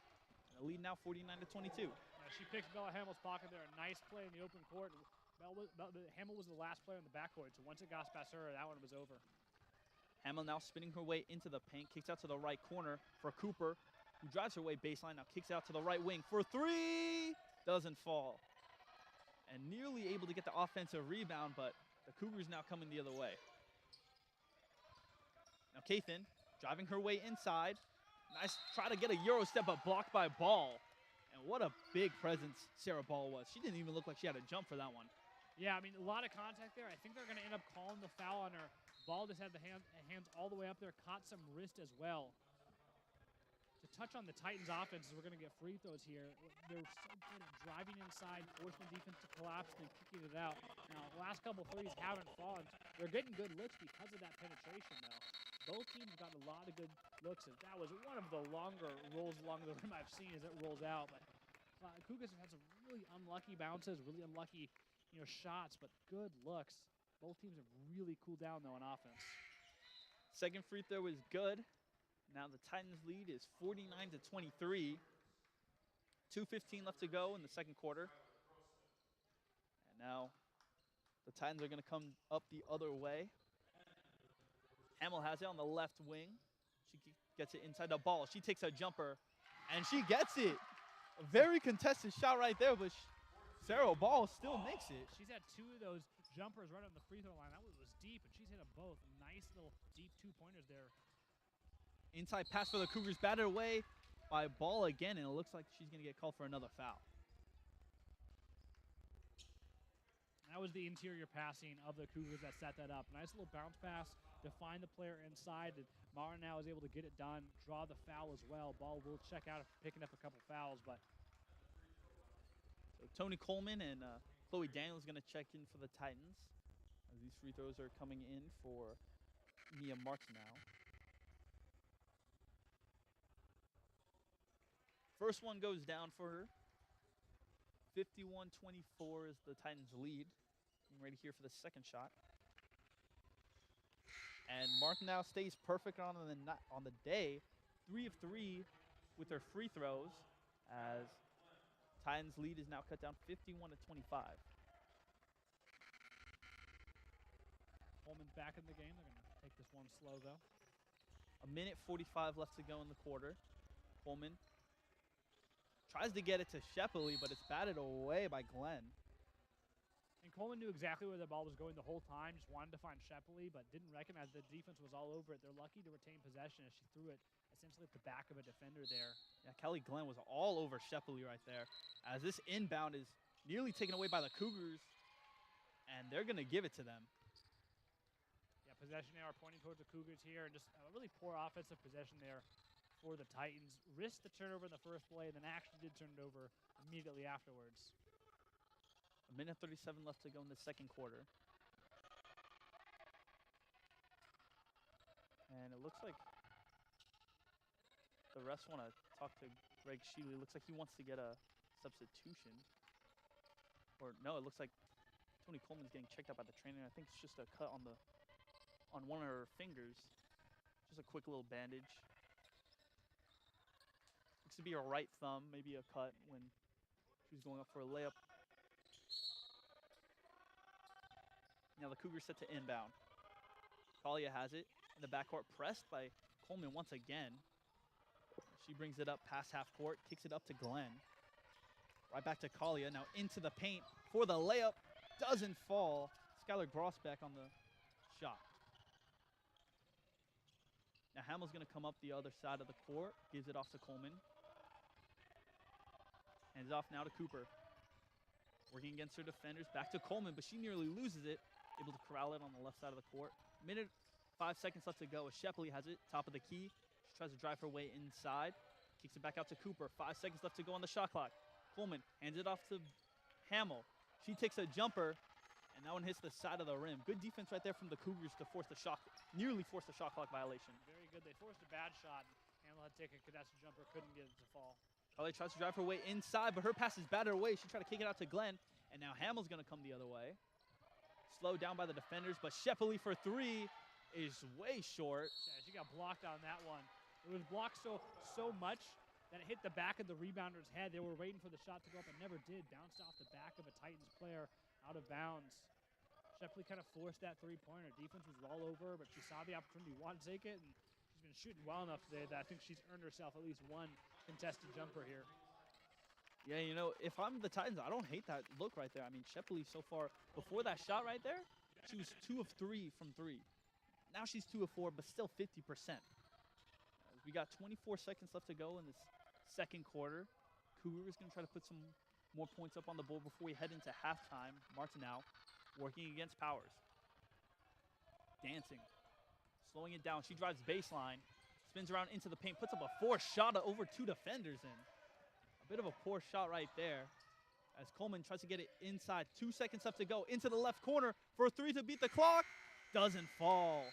And the lead now 49-22. She picks Bella Hamill's pocket there. A nice play in the open court. Hamill was the last player in the backcourt, so once it got past her, that one was over. Hamill now spinning her way into the paint. Kicks out to the right corner for Cooper, who drives her way baseline, now kicks out to the right wing for 3. Doesn't fall. And nearly able to get the offensive rebound, but the Cougars now coming the other way. Now Kathan driving her way inside. Nice try to get a Euro step, but blocked by Ball. And what a big presence Sarah Ball was. She didn't even look like she had a jump for that one. Yeah, I mean, a lot of contact there. I think they're going to end up calling the foul on her. Ball just had the hands all the way up there, caught some wrist as well. To touch on the Titans' offense, we're going to get free throws here. They're so good at driving inside, forcing the defense to collapse, and then kicking it out. Now, the last couple threes haven't fallen. They're getting good looks because of that penetration, though. Both teams got a lot of good looks. And that was one of the longer rolls along the rim I've seen as it rolls out. But Cougars have had some really unlucky bounces, really unlucky shots, but good looks. Both teams have really cooled down, though, on offense. Second free throw is good. Now the Titans lead is 49-23. 2:15 left to go in the second quarter. And now the Titans are going to come up the other way. Hamill has it on the left wing. She gets it inside the ball. She takes a jumper, and she gets it. A very contested shot right there, but Sarah Ball still makes it. She's had 2 of those jumpers right on the free throw line. That was deep, and she's hit them both. Nice little deep 2-pointers there. Inside pass for the Cougars, batted away by Ball again, and it looks like she's going to get called for another foul. That was the interior passing of the Cougars that set that up. Nice little bounce pass to find the player inside. And Martineau is able to get it done, draw the foul as well. Ball will check out after picking up a couple fouls. But so Tony Coleman and Chloe Daniels going to check in for the Titans as these free throws are coming in for Mia Martineau. First one goes down for her. 51-24 is the Titans' lead. Getting ready here for the second shot. And Mark now stays perfect on the day, 3 of 3 with her free throws, as Titans' lead is now cut down 51-25. Coleman's back in the game. They're going to take this one slow, though. A minute 45 left to go in the quarter. Coleman tries to get it to Shepley, but it's batted away by Glenn. And Coleman knew exactly where the ball was going the whole time, just wanted to find Shepley, but didn't recognize the defense was all over it. They're lucky to retain possession as she threw it essentially at the back of a defender there. Yeah, Kelly Glenn was all over Shepley right there, as this inbound is nearly taken away by the Cougars, and they're going to give it to them. Yeah, possession arrow pointing towards the Cougars here, and just a really poor offensive possession there for the Titans. Risked the turnover in the first play, and then actually did turn it over immediately afterwards. A minute 37 left to go in the second quarter. And it looks like the refs want to talk to Greg Sheely. Looks like he wants to get a substitution. Or no, it looks like Tony Coleman's getting checked out by the trainer. I think it's just a cut on one of her fingers. Just a quick little bandage. Looks to be her right thumb, maybe a cut when she was going up for a layup. Now the Cougars set to inbound. Kalia has it in the backcourt, pressed by Coleman once again. She brings it up past half court, kicks it up to Glenn. Right back to Kalia, now into the paint for the layup. Doesn't fall. Skylar Grossbeck on the shot. Now Hamill's going to come up the other side of the court, gives it off to Coleman. Hands it off now to Cooper. Working against her defenders, back to Coleman, but she nearly loses it. Able to corral it on the left side of the court. Minute 5 seconds left to go as Shepley has it, top of the key. She tries to drive her way inside. Kicks it back out to Cooper. 5 seconds left to go on the shot clock. Coleman hands it off to Hamill. She takes a jumper, and that one hits the side of the rim. Good defense right there from the Cougars to nearly force the shot clock violation. Very good. They forced a bad shot. Hamill had to take a contested jumper, couldn't get it to fall. Kalia tries to drive her way inside, but her pass is batted away. She tried to kick it out to Glenn, and now Hamill's going to come the other way. Slowed down by the defenders, but Shepley for 3 is way short. Yeah, she got blocked on that one. It was blocked so much that it hit the back of the rebounder''s head. They were waiting for the shot to go up and never did. Bounced off the back of a Titans player out of bounds. Shepley kind of forced that three-pointer. Defense was all over, but she saw the opportunity, wanted to take it, and she's been shooting well enough today that I think she's earned herself at least one contested jumper here. Yeah, you know, if I'm the Titans, I don't hate that look right there. I mean, Shepley so far, before that shot right there, she was 2 of 3 from 3. Now she's 2 of 4, but still 50%. We got 24 seconds left to go in this second quarter. Cougar is going to try to put some more points up on the board before we head into halftime. Martineau working against Powers. Dancing. Slowing it down. She drives baseline. Spins around into the paint. Puts up a forced shot over 2 defenders in. A bit of a poor shot right there. As Coleman tries to get it inside. 2 seconds left to go. Into the left corner for a 3 to beat the clock. Doesn't fall.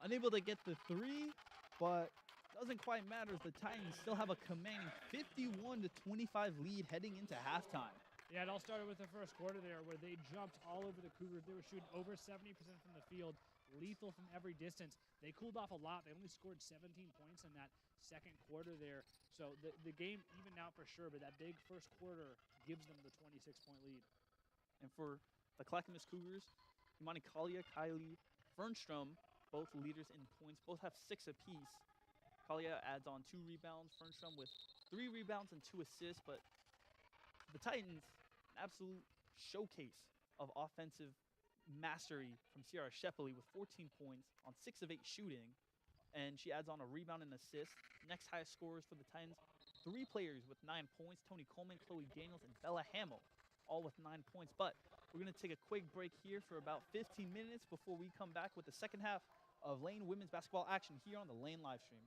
Unable to get the 3, but doesn't quite matter as the Titans still have a commanding 51-25 lead heading into halftime. Yeah, it all started with the first quarter there where they jumped all over the Cougars. They were shooting over 70% from the field, lethal from every distance. They cooled off a lot. They only scored 17 points in that second quarter there. So the game evened out for sure, but that big first quarter gives them the 26-point lead. And for the Clackamas Cougars, Imani Kalia, Kylie Fernstrom, both leaders in points, both have 6 apiece. Kalia adds on 2 rebounds, Fernstrom with 3 rebounds and 2 assists, but the Titans, an absolute showcase of offensive mastery from Sierra Shepley with 14 points on 6 of 8 shooting, and she adds on a rebound and assist. Next highest scorers for the Titans, 3 players with 9 points, Tony Coleman, Chloe Daniels, and Bella Hamill, all with 9 points. But we're going to take a quick break here for about 15 minutes before we come back with the second half of Lane women's basketball action here on the Lane live stream.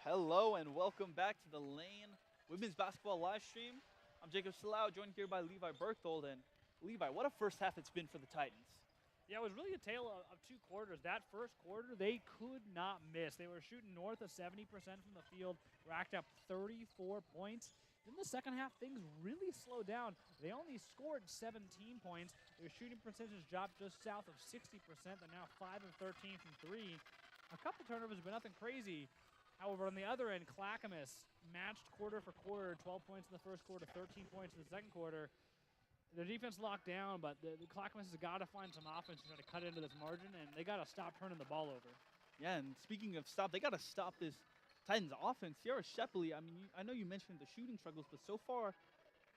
Hello and welcome back to the Lane Women's Basketball live stream. I'm Jacob Salau, joined here by Levi Berchtold. And Levi, what a first half it's been for the Titans. Yeah, it was really a tale of two quarters. That first quarter, they could not miss. They were shooting north of 70% from the field, racked up 34 points. In the second half, things really slowed down. They only scored 17 points. Their shooting percentage dropped just south of 60%. They're now 5 of 13 from three. A couple turnovers, but nothing crazy. However, on the other end, Clackamas matched quarter for quarter, 12 points in the first quarter, 13 points in the second quarter. Their defense locked down, but the Clackamas has got to find some offense to try to cut into this margin, and they got to stop turning the ball over. Yeah, and speaking of stop, they got to stop this Titans offense. Sierra Shepley, I mean, I know you mentioned the shooting struggles, but so far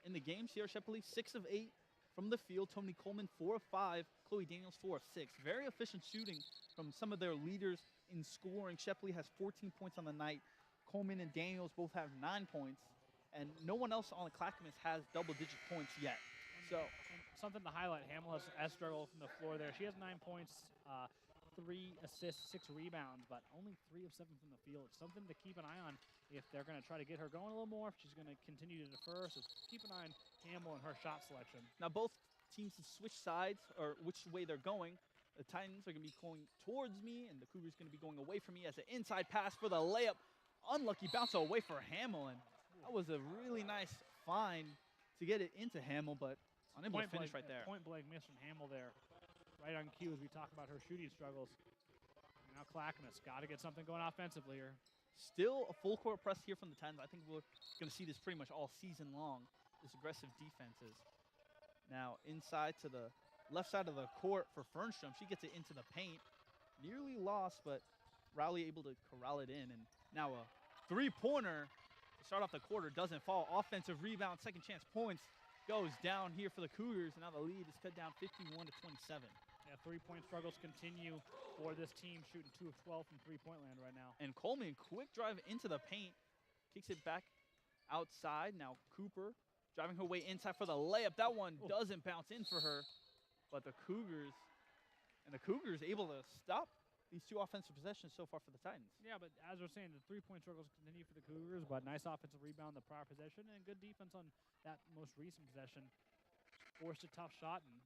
in the game, Sierra Shepley, 6 of 8 from the field. Tony Coleman, 4 of 5. Chloe Daniels, 4 of 6. Very efficient shooting from some of their leaders in scoring. Shepley has 14 points on the night. Coleman and Daniels both have 9 points. And no one else on the Clackamas has double-digit points yet. So and something to highlight, Hamill has struggled from the floor there. She has 9 points, 3 assists, 6 rebounds, but only 3 of 7 from the field. Something to keep an eye on if they're going to try to get her going a little more, if she's going to continue to defer. So keep an eye on Hamill and her shot selection. now both teams have switched sides, or which way they're going. The Titans are going to be going towards me, and the Cougars going to be going away from me as an inside pass for the layup. Unlucky bounce away for Hamill, and that was a really nice find to get it into Hamill, but unable to finish right there. Point blank miss from Hamill there. Right on cue as we talk about her shooting struggles. Now Clackamas got to get something going offensively here. Still a full court press here from the Titans. I think we're going to see this pretty much all season long, this aggressive defenses. Now inside to the left side of the court for Fernstrom. She gets it into the paint. Nearly lost, but Rowley able to corral it in. And now a three-pointer to start off the quarter doesn't fall. Offensive rebound, second chance points goes down here for the Cougars. And now the lead is cut down 51 to 27. Yeah, three-point struggles continue for this team, shooting 2 of 12 from three-point land right now. And Coleman, quick drive into the paint, kicks it back outside. Now Cooper driving her way inside for the layup. That one doesn't bounce in for her, but the Cougars able to stop these two offensive possessions so far for the Titans. Yeah, but as we're saying, the three-point struggles continue for the Cougars, but nice offensive rebound the prior possession and good defense on that most recent possession. Forced a tough shot and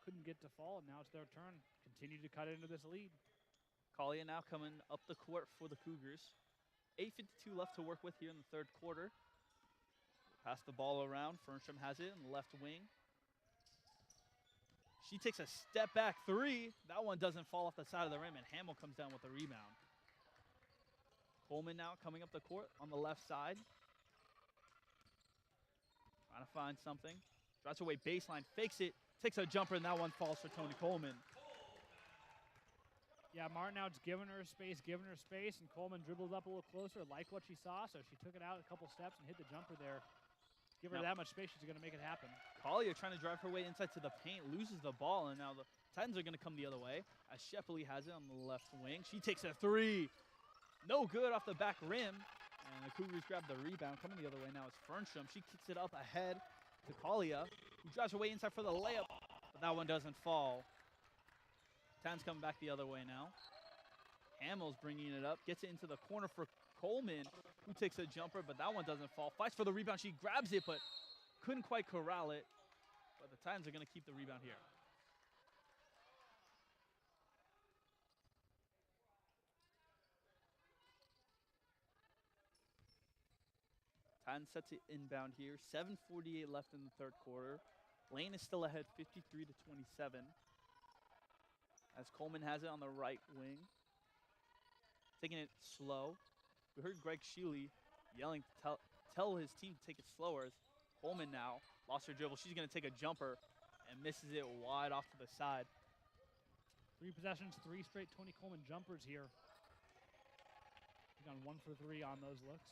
couldn't get to fall, and now it's their turn. Continue to cut into this lead. Kalia now coming up the court for the Cougars. 8:52 left to work with here in the third quarter. Pass the ball around. Fernstrom has it in the left wing. She takes a step back three. That one doesn't fall off the side of the rim, and Hamill comes down with the rebound. Coleman now coming up the court on the left side. Trying to find something. Drives away baseline, fakes it, takes a jumper, and that one falls for Tony Coleman. Yeah, Martinout's giving her space, and Coleman dribbled up a little closer, liked what she saw, so she took it out a couple steps and hit the jumper there. Give her that much space, she's going to make it happen. Collier trying to drive her way inside to the paint, loses the ball, and now the Titans are going to come the other way as Shepley has it on the left wing. She takes a three. No good off the back rim, and the Cougars grab the rebound. Coming the other way now is Fernstrom. She kicks it up ahead to Collier, who drives her way inside for the layup, but that one doesn't fall. Titans coming back the other way now. Hamill's bringing it up, gets it into the corner for Coleman, who takes a jumper, but that one doesn't fall. Fights for the rebound. She grabs it, but couldn't quite corral it. But the Titans are going to keep the rebound here. Titans set to inbound here. 7:48 left in the third quarter. Lane is still ahead, 53 to 27. As Coleman has it on the right wing. Taking it slow. We heard Greg Shealy yelling to tell his team to take it slower. As Coleman now lost her dribble. She's going to take a jumper and misses it wide off to the side. 3 possessions, 3 straight Tony Coleman jumpers here. She's gone 1 for 3 on those looks.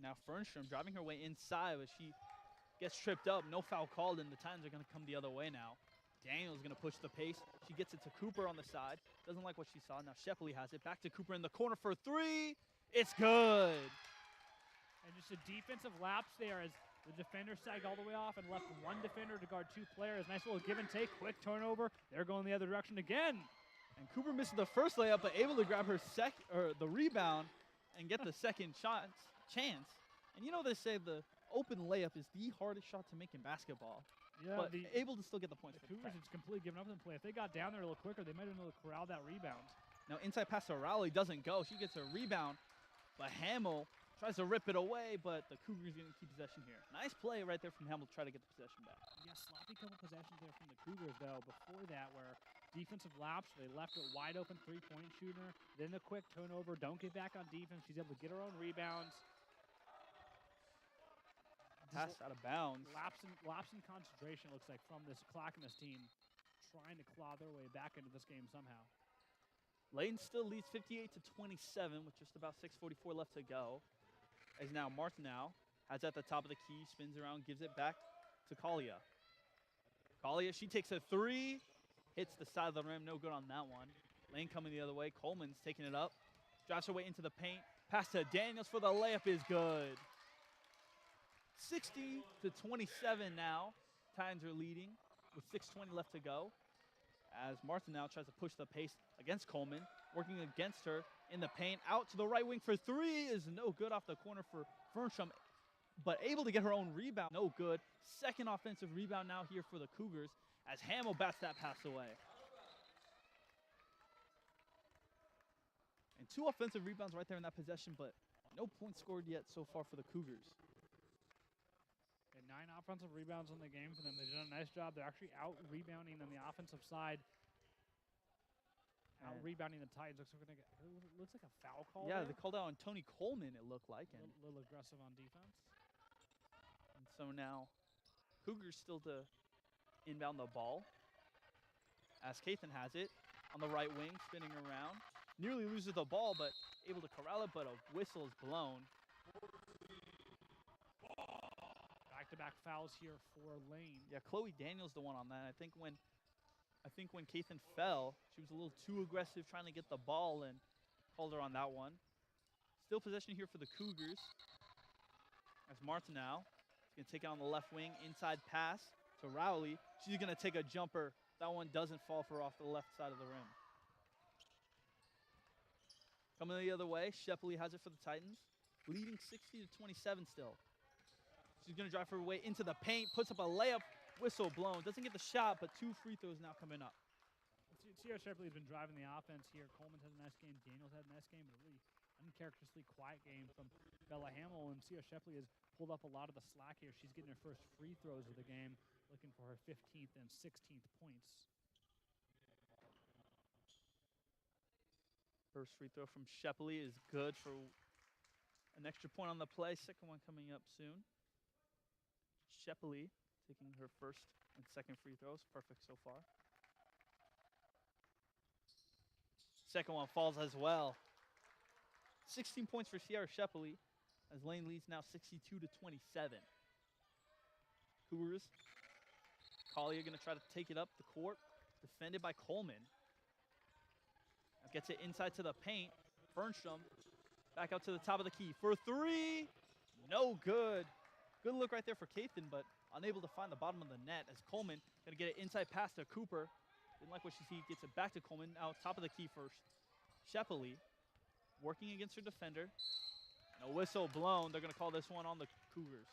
Now Fernstrom driving her way inside, but she gets tripped up. No foul called, and the Titans are going to come the other way now. Daniel's going to push the pace. She gets it to Cooper on the side. Doesn't like what she saw. Now Shepley has it. Back to Cooper in the corner for 3. It's good. And just a defensive lapse there as the defender sagged all the way off and left one defender to guard 2 players. Nice little give and take. Quick turnover. They're going the other direction again. And Cooper misses the first layup, but able to grab her the rebound. and get the second chance. And you know they say the open layup is the hardest shot to make in basketball. Yeah, But able to still get the points. The Cougars just completely given up on the play. If they got down there a little quicker, they might have been able to corral that rebound. Now inside pass to Rowley doesn't go. She gets a rebound, but Hamill tries to rip it away, but the Cougars going to keep possession here. Nice play right there from Hamill to try to get the possession back. Yeah, sloppy couple possessions there from the Cougars, though, before that, where defensive lapse, they left a wide open three-point shooter, then the quick turnover, don't get back on defense. She's able to get her own rebounds. Pass out of bounds. Lapse in concentration, looks like, from this Clackamas team, trying to claw their way back into this game somehow. Layton still leads 58 to 27 with just about 6:44 left to go. As now Martineau has at the top of the key, spins around, gives it back to Kalia. Kalia, she takes a three, hits the side of the rim, no good on that one. Lane coming the other way. Coleman's taking it up, drives her way into the paint. Pass to Daniels for the layup is good. 60 to 27 now. Titans are leading with 6:20 left to go. As Martineau tries to push the pace against Coleman, working against her in the paint. Out to the right wing for three is no good off the corner for Fernstrom, but able to get her own rebound. No good. Second offensive rebound now here for the Cougars as Hamill bats that pass away. And 2 offensive rebounds right there in that possession, but no points scored yet so far for the Cougars. And 9 offensive rebounds in the game for them. They've done a nice job. They're actually out-rebounding on the offensive side. Out-rebounding the Titans. Looks like a foul call. Yeah, there. they called out on Tony Coleman, it looked like. A little aggressive on defense. And so now Cougars still to inbound the ball. As Kathan has it on the right wing, spinning around. Nearly loses the ball, but able to corral it, but a whistle is blown. Back-to-back fouls here for Lane. Yeah, Chloe Daniels the one on that. I think when Kathan fell, she was a little too aggressive trying to get the ball and called her on that one. Still possession here for the Cougars. As Martineau is going to take it on the left wing. Inside pass to Rowley. She's going to take a jumper. That one doesn't fall for her off the left side of the rim. Coming the other way, Shepley has it for the Titans. Leading 60 to 27 still. She's going to drive her way into the paint. Puts up a layup. Whistle blown. Doesn't get the shot, but 2 free throws now coming up. Sierra Shepley has been driving the offense here. Coleman's had a nice game. Daniels had a nice game, but a really uncharacteristically quiet game from Bella Hamill. And Sierra Shepley has pulled up a lot of the slack here. She's getting her first free throws of the game, looking for her 15th and 16th points. First free throw from Shepley is good for an extra point on the play. Second one coming up soon. Shepley taking her first and second free throws. Perfect so far. Second one falls as well. 16 points for Sierra Shepley as Lane leads now 62 to 27. Cougars. Collier going to try to take it up the court. Defended by Coleman. Gets it inside to the paint. Fernstrom back out to the top of the key for three. No good. Good look right there for Kathan, but unable to find the bottom of the net as Coleman going to get it inside pass to Cooper. Didn't like what she sees. Gets it back to Coleman. Now top of the key first. Shepley working against her defender. And a whistle blown. They're going to call this one on the Cougars.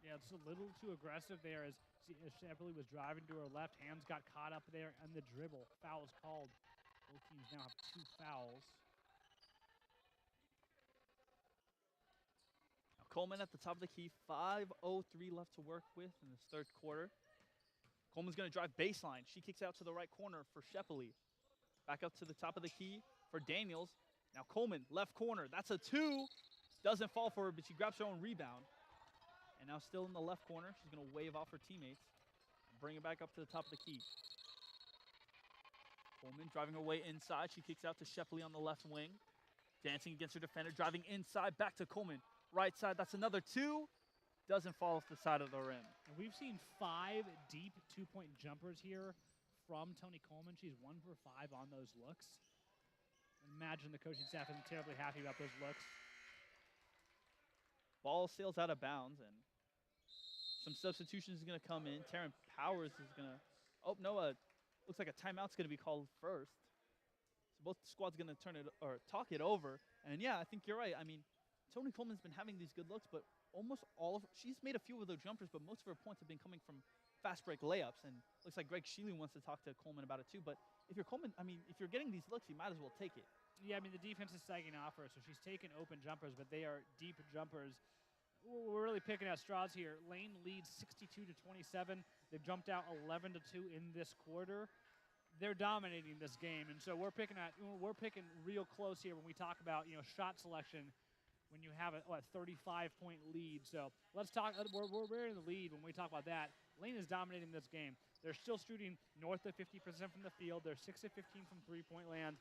Yeah, it's a little too aggressive there as Shepley was driving to her left. Hands got caught up there and the dribble. Foul is called. Both teams now have 2 fouls. Now Coleman at the top of the key. 5:03 left to work with in this third quarter. Coleman's going to drive baseline. She kicks out to the right corner for Shepley. Back up to the top of the key for Daniels. Now Coleman, left corner. That's a 2. Doesn't fall for her, but she grabs her own rebound. And now still in the left corner. She's going to wave off her teammates and bring it back up to the top of the key. Coleman driving her way inside. She kicks out to Shepley on the left wing. Dancing against her defender. Driving inside. Back to Coleman. Right side. That's another 2. Doesn't fall off the side of the rim. And we've seen 5 deep 2-point jumpers here from Tony Coleman. She's 1 for 5 on those looks. Imagine the coaching staff isn't terribly happy about those looks. Ball sails out of bounds, and some substitutions is going to come in. Taryn Powers is going to... Oh, no, looks like a timeout's going to be called first. So both squads going to talk it over And yeah, I think you're right. I mean, Tony Coleman's been having these good looks, but almost all of she's made a few of those jumpers, but most of her points have been coming from fast break layups. And looks like Greg Sheely wants to talk to Coleman about it too. But if you're Coleman, I mean, if you're getting these looks, you might as well take it. Yeah, I mean, the defense is sagging off her, so she's taking open jumpers, but they are deep jumpers. We're really picking at straws here. Lane leads 62 to 27. They've jumped out 11 to 2 in this quarter. They're dominating this game, and so we're picking real close here when we talk about shot selection. When you have a 35-point lead, so let's talk. We're in the lead when we talk about that. Lane is dominating this game. They're still shooting north of 50% from the field. They're 6 of 15 from three-point land.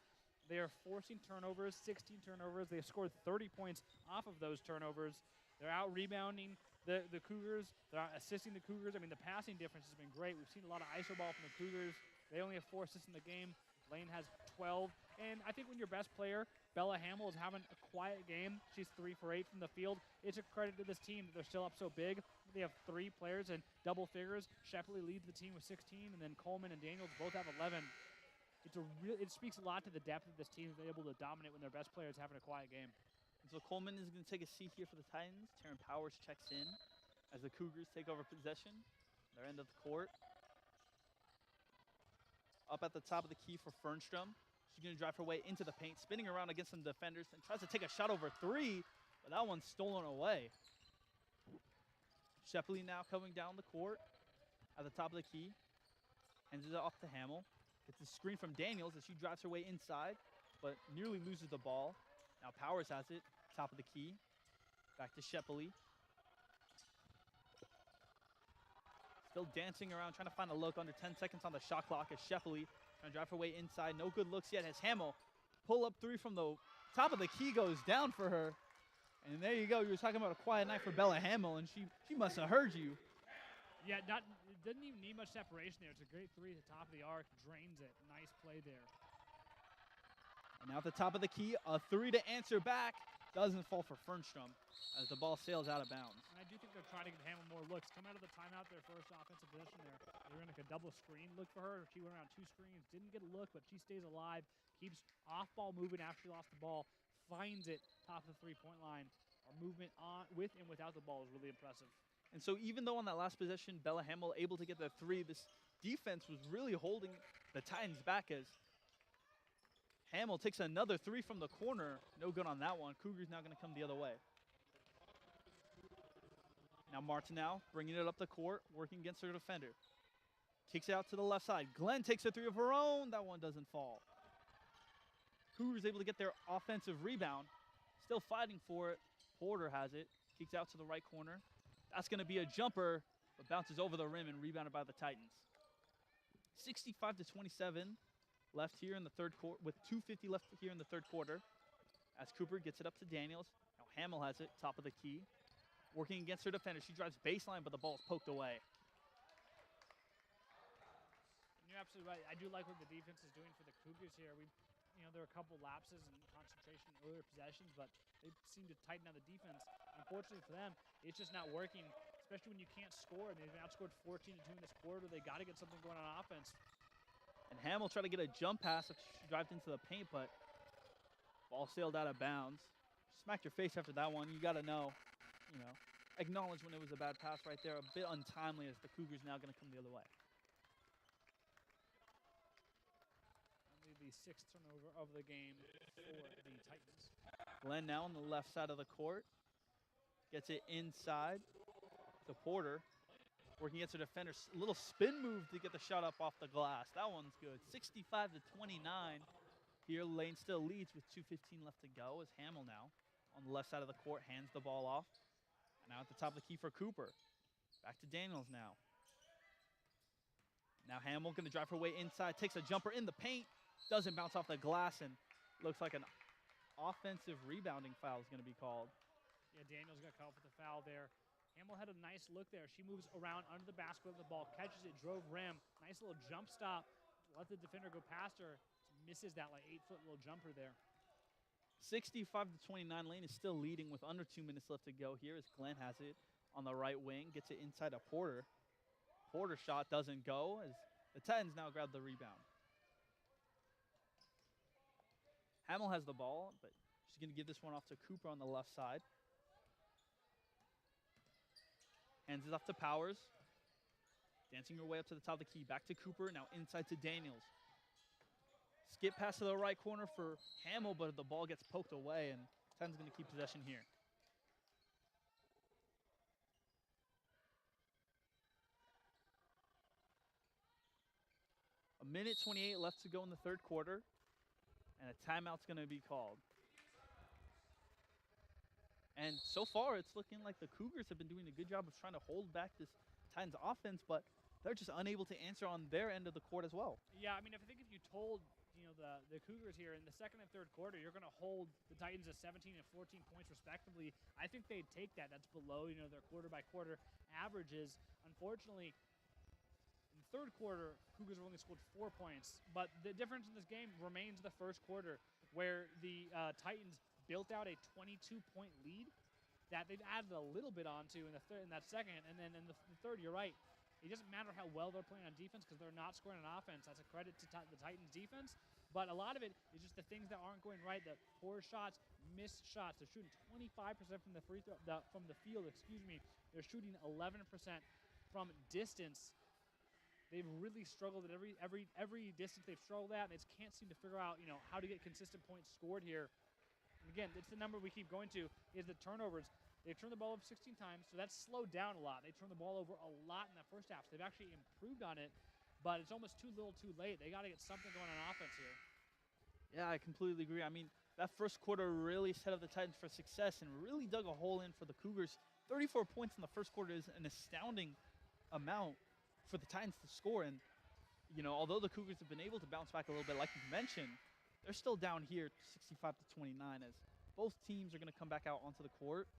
They are forcing turnovers, 16 turnovers. They've scored 30 points off of those turnovers. They're out rebounding the Cougars. They're out assisting the Cougars. I mean, the passing difference has been great. We've seen a lot of iso ball from the Cougars. They only have 4 assists in the game. Lane has 12. And I think when your best player, Bella Hamill, is having a quiet game, she's 3 for 8 from the field, it's a credit to this team that they're still up so big. They have 3 players in double figures. Shepley leads the team with 16, and then Coleman and Daniels both have 11. It speaks a lot to the depth of this team that they're able to dominate when their best player is having a quiet game. And so Coleman is going to take a seat here for the Titans. Taryn Powers checks in as the Cougars take over possession. Their end of the court. Up at the top of the key for Fernstrom. She's going to drive her way into the paint, spinning around against some defenders, and tries to take a shot over 3, but that one's stolen away. Shepley now coming down the court at the top of the key. Hands it off to Hamill. Gets a screen from Daniels as she drives her way inside, but nearly loses the ball. Now Powers has it, top of the key. Back to Shepley. Still dancing around, trying to find a look. Under 10 seconds on the shot clock as Shepley trying to drive her way inside. No good looks yet as Hamill pull up 3 from the top of the key goes down for her. And there you go. You were talking about a quiet night for Bella Hamill, and she must have heard you. Yeah, it doesn't even need much separation there. It's a great 3 at the top of the arc. Drains it. Nice play there. And now at the top of the key, a 3 to answer back. Doesn't fall for Fernstrom as the ball sails out of bounds. And I do think they're trying to give Hamill more looks. Come out of the timeout, their first offensive possession there. They were in like a double screen look for her. She went around 2 screens. Didn't get a look, but she stays alive. Keeps off-ball moving after she lost the ball. Finds it top of the three-point line. Our movement on with and without the ball is really impressive. And so even though on that last possession, Bella Hamill able to get the 3, this defense was really holding the Titans back as Hamill takes another 3 from the corner. No good on that one. Cougars now going to come the other way. Now Martineau bringing it up the court, working against her defender. Kicks it out to the left side. Glenn takes a 3 of her own. That one doesn't fall. Cougars able to get their offensive rebound. Still fighting for it. Porter has it. Kicks out to the right corner. That's going to be a jumper, but bounces over the rim and rebounded by the Titans. 65 to 27 left here in the third quarter, with 2:50 left here in the third quarter. As Cooper gets it up to Daniels. Now Hamill has it, top of the key. Working against her defender. She drives baseline, but the ball is poked away. And you're absolutely right. I do like what the defense is doing for the Cougars here. There are a couple lapses in concentration in earlier possessions, but they seem to tighten down the defense. Unfortunately for them, it's just not working, especially when you can't score. And they've been outscored 14 to 2 in this quarter. They got to get something going on offense. And Hamill tried to get a jump pass if she drived into the paint, but ball sailed out of bounds. Smacked your face after that one. You got to know, acknowledge when it was a bad pass right there. A bit untimely as the Cougars now going to come the other way. The 6th turnover of the game for the Titans. Glenn now on the left side of the court. Gets it inside to Porter. Working against her defender. A little spin move to get the shot up off the glass. That one's good. 65 to 29. Here Lane still leads with 2:15 left to go as Hamill now on the left side of the court hands the ball off. And now at the top of the key for Cooper. Back to Daniels now. Now Hamill going to drive her way inside. Takes a jumper in the paint. Doesn't bounce off the glass and looks like an offensive rebounding foul is going to be called. Yeah, Daniels got called for the foul there. Hamill had a nice look there. She moves around under the basket of the ball, catches it, drove rim. Nice little jump stop. Let the defender go past her. Misses that 8-foot little jumper there. 65 to 29. Lane is still leading with under 2 minutes left to go here as Glenn has it on the right wing. Gets it inside to Porter. Porter shot doesn't go as the Titans now grab the rebound. Hamill has the ball, but She's going to give this one off to Cooper on the left side. Hands it off to Powers. Dancing her way up to the top of the key. Back to Cooper. Now inside to Daniels. Skip pass to the right corner for Hamill, but the ball gets poked away, and Titans going to keep possession here. A minute 28 left to go in the third quarter, and a timeout's going to be called. And so far, it's looking like the Cougars have been doing a good job of trying to hold back this Titans offense, but they're just unable to answer on their end of the court as well. Yeah, I mean, I think if you told the Cougars here in the second and third quarter, you're going to hold the Titans at 17 and 14 points respectively, I think they'd take that. That's below their quarter-by-quarter averages. Unfortunately, in the third quarter, Cougars have only scored 4 points, but the difference in this game remains the first quarter, where the Titans built out a 22-point lead that they've added a little bit onto in that second, and then in the third, you're right. It doesn't matter how well they're playing on defense because they're not scoring on offense. That's a credit to the Titans' defense. But a lot of it is just the things that aren't going right, the poor shots, missed shots. They're shooting 25% from the from the field. They're shooting 11% from distance. They've really struggled at every distance they've struggled at, and they just can't seem to figure out how to get consistent points scored here. And again, it's the number we keep going to is the turnovers. They've turned the ball over 16 times, so that's slowed down a lot. They turned the ball over a lot in that first half. So they've actually improved on it, but it's almost too little too late. They got to get something going on offense here. Yeah, I completely agree. I mean, that first quarter really set up the Titans for success and really dug a hole in for the Cougars. 34 points in the first quarter is an astounding amount for the Titans to score. And, although the Cougars have been able to bounce back a little bit, like you mentioned, they're still down here 65 to 29 as both teams are going to come back out onto the court.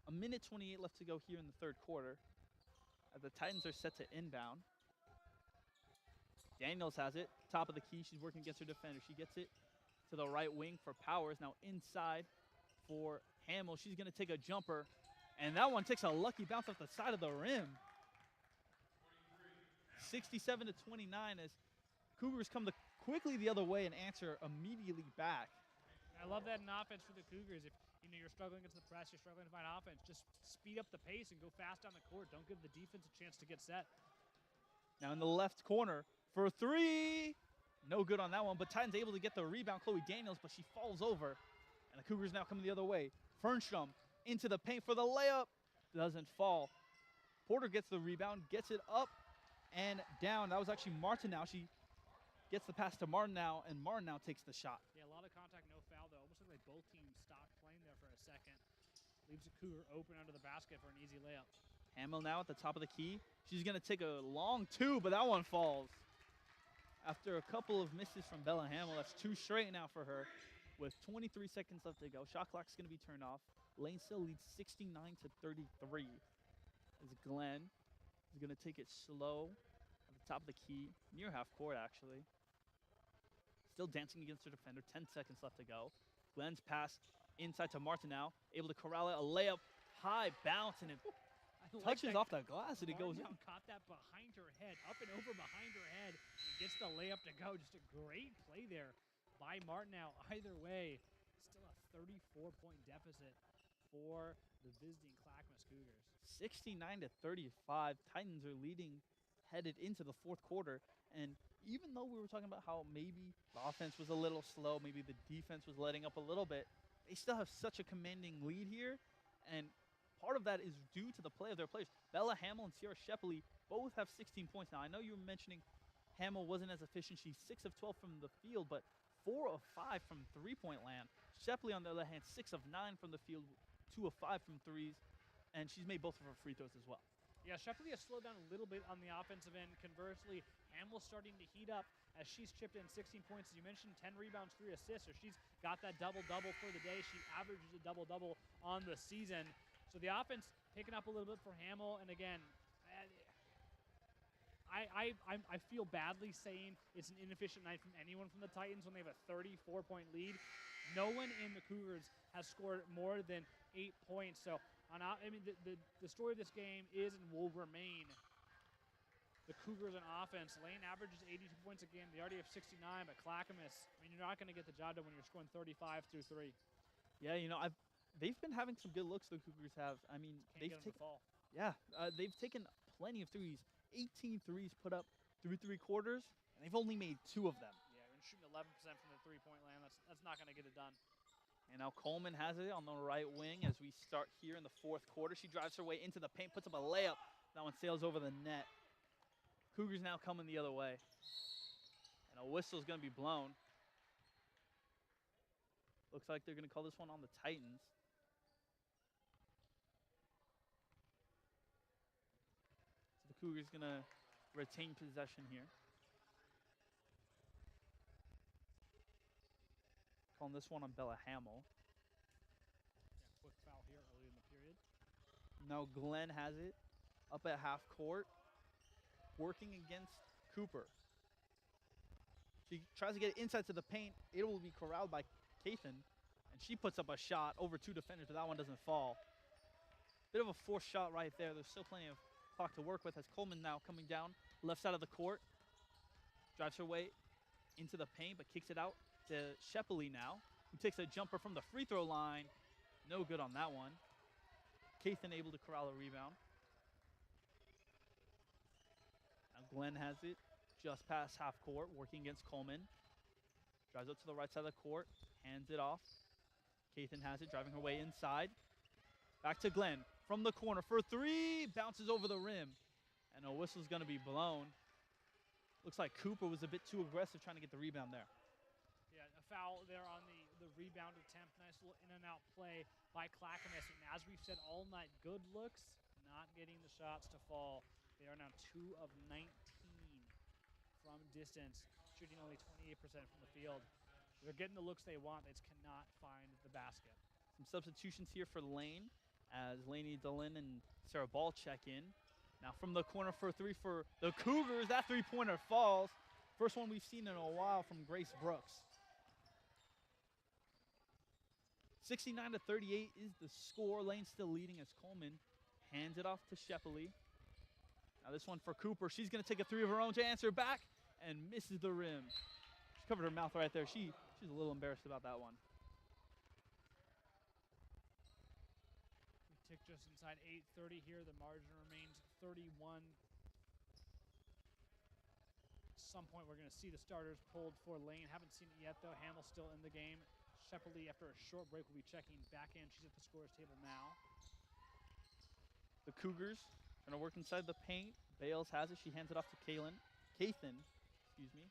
A minute 28 left to go here in the third quarter as the Titans are set to inbound. Daniels has it, top of the key. She's working against her defender. She gets it to the right wing for Powers. Now inside for Hamill. She's going to take a jumper, and that one takes a lucky bounce off the side of the rim. 67 to 29 as Cougars come quickly the other way and answer immediately back. I love that in offense for the Cougars. If you're struggling against the press, you're struggling to find offense, just speed up the pace and go fast down the court. Don't give the defense a chance to get set. Now in the left corner for three. No good on that one, but Titans able to get the rebound. Chloe Daniels, but she falls over. And the Cougars now coming the other way. Fernstrom into the paint for the layup. Doesn't fall. Porter gets the rebound, gets it up and down. That was actually Martineau. She gets the pass to Martineau, and Martineau takes the shot. Yeah, a lot of contact, no foul, though. Almost like both teams stopped playing there for a second. Leaves the Cougar open under the basket for an easy layup. Hamill now at the top of the key. She's going to take a long two, but that one falls. After a couple of misses from Bella Hamill, that's two straight now for her. With 23 seconds left to go, shot clock's going to be turned off. Lane still leads 69 to 33. As Glenn is going to take it slow at the top of the key, near half court actually. Still dancing against her defender, 10 seconds left to go. Glenn's pass inside to Martineau, able to corral it, a layup, high bounce, and it touches off the glass, and it goes in. Caught that behind her head, up and over behind her head, and gets the layup to go. Just a great play there by Martineau. Either way, still a 34-point deficit for the visiting Clackamas Cougars. 69 to 35. Titans are leading headed into the fourth quarter, and even though we were talking about how maybe the offense was a little slow, maybe the defense was letting up a little bit, they still have such a commanding lead here, and part of that is due to the play of their players. Bella Hamill and Sierra Shepley both have 16 points. Now, I know you were mentioning Hamill wasn't as efficient. She's 6 of 12 from the field, but 4 of 5 from three-point land. Shepley, on the other hand, 6 of 9 from the field, 2 of 5 from threes, and she's made both of her free throws as well. Yeah, Shepley has slowed down a little bit on the offensive end. Conversely, Hamill's starting to heat up as she's chipped in 16 points. As you mentioned, 10 rebounds, 3 assists. So she's got that double-double for the day. She averages a double-double on the season. So the offense picking up a little bit for Hamill. And again, I feel badly saying it's an inefficient night from anyone from the Titans when they have a 34-point lead. No one in the Cougars has scored more than 8 points. So the story of this game is and will remain the Cougars on offense. Lane averages 82 points a game. They already have 69, but Clackamas, I mean, you're not going to get the job done when you're scoring 35 through 3. Yeah, they've been having some good looks. The Cougars have. I mean, Can't they've get them to taken fall. they've taken plenty of threes. 18 threes put up through 3/4, and they've only made 2 of them. Yeah, when shooting 11% from the three-point land, that's not going to get it done. And now Coleman has it on the right wing as we start here in the 4th quarter. She drives her way into the paint, puts up a layup. That one sails over the net. Cougars now coming the other way. And a whistle's going to be blown. Looks like they're going to call this one on the Titans. So the Cougars going to retain possession here. Calling this one on Bella Hamill. Yeah, quick foul here early in the period. Now Glenn has it up at half court, working against Cooper. She tries to get it inside to the paint. It will be corralled by Kathan, and she puts up a shot over 2 defenders, but that one doesn't fall. Bit of a forced shot right there. There's still plenty of clock to work with as Coleman now coming down left side of the court. Drives her way into the paint, but kicks it out to Shepley now, who takes a jumper from the free throw line. No good on that one. Kathan able to corral a rebound. Now Glenn has it just past half court, working against Coleman. Drives up to the right side of the court, hands it off. Kathan has it, driving her way inside. Back to Glenn from the corner for 3. Bounces over the rim, and a whistle's going to be blown. Looks like Cooper was a bit too aggressive trying to get the rebound there. Yeah, a foul there on the rebound attempt. Nice little in and out play by Clackamas. And as we've said all night, good looks, not getting the shots to fall. They are now 2 of 19 from distance, shooting only 28% from the field. They're getting the looks they want. They just cannot find the basket. Some substitutions here for Lane as Lainey Dillon and Sarah Ball check in. Now from the corner for 3 for the Cougars. That 3-pointer falls. First one we've seen in a while from Grace Brooks. 69-38 is the score. Lane still leading as Coleman hands it off to Shepley. Now this one for Cooper. She's going to take a 3 of her own to answer back and misses the rim. She covered her mouth right there. She's a little embarrassed about that one. We tick just inside 8:30 here. The margin remains 31. At some point, we're going to see the starters pulled for Lane. Haven't seen it yet, though. Hamill's still in the game. Shepley, after a short break, will be checking back in. She's at the scorer's table now. The Cougars trying to work inside the paint. Bales has it. She hands it off to Kathan. Excuse me.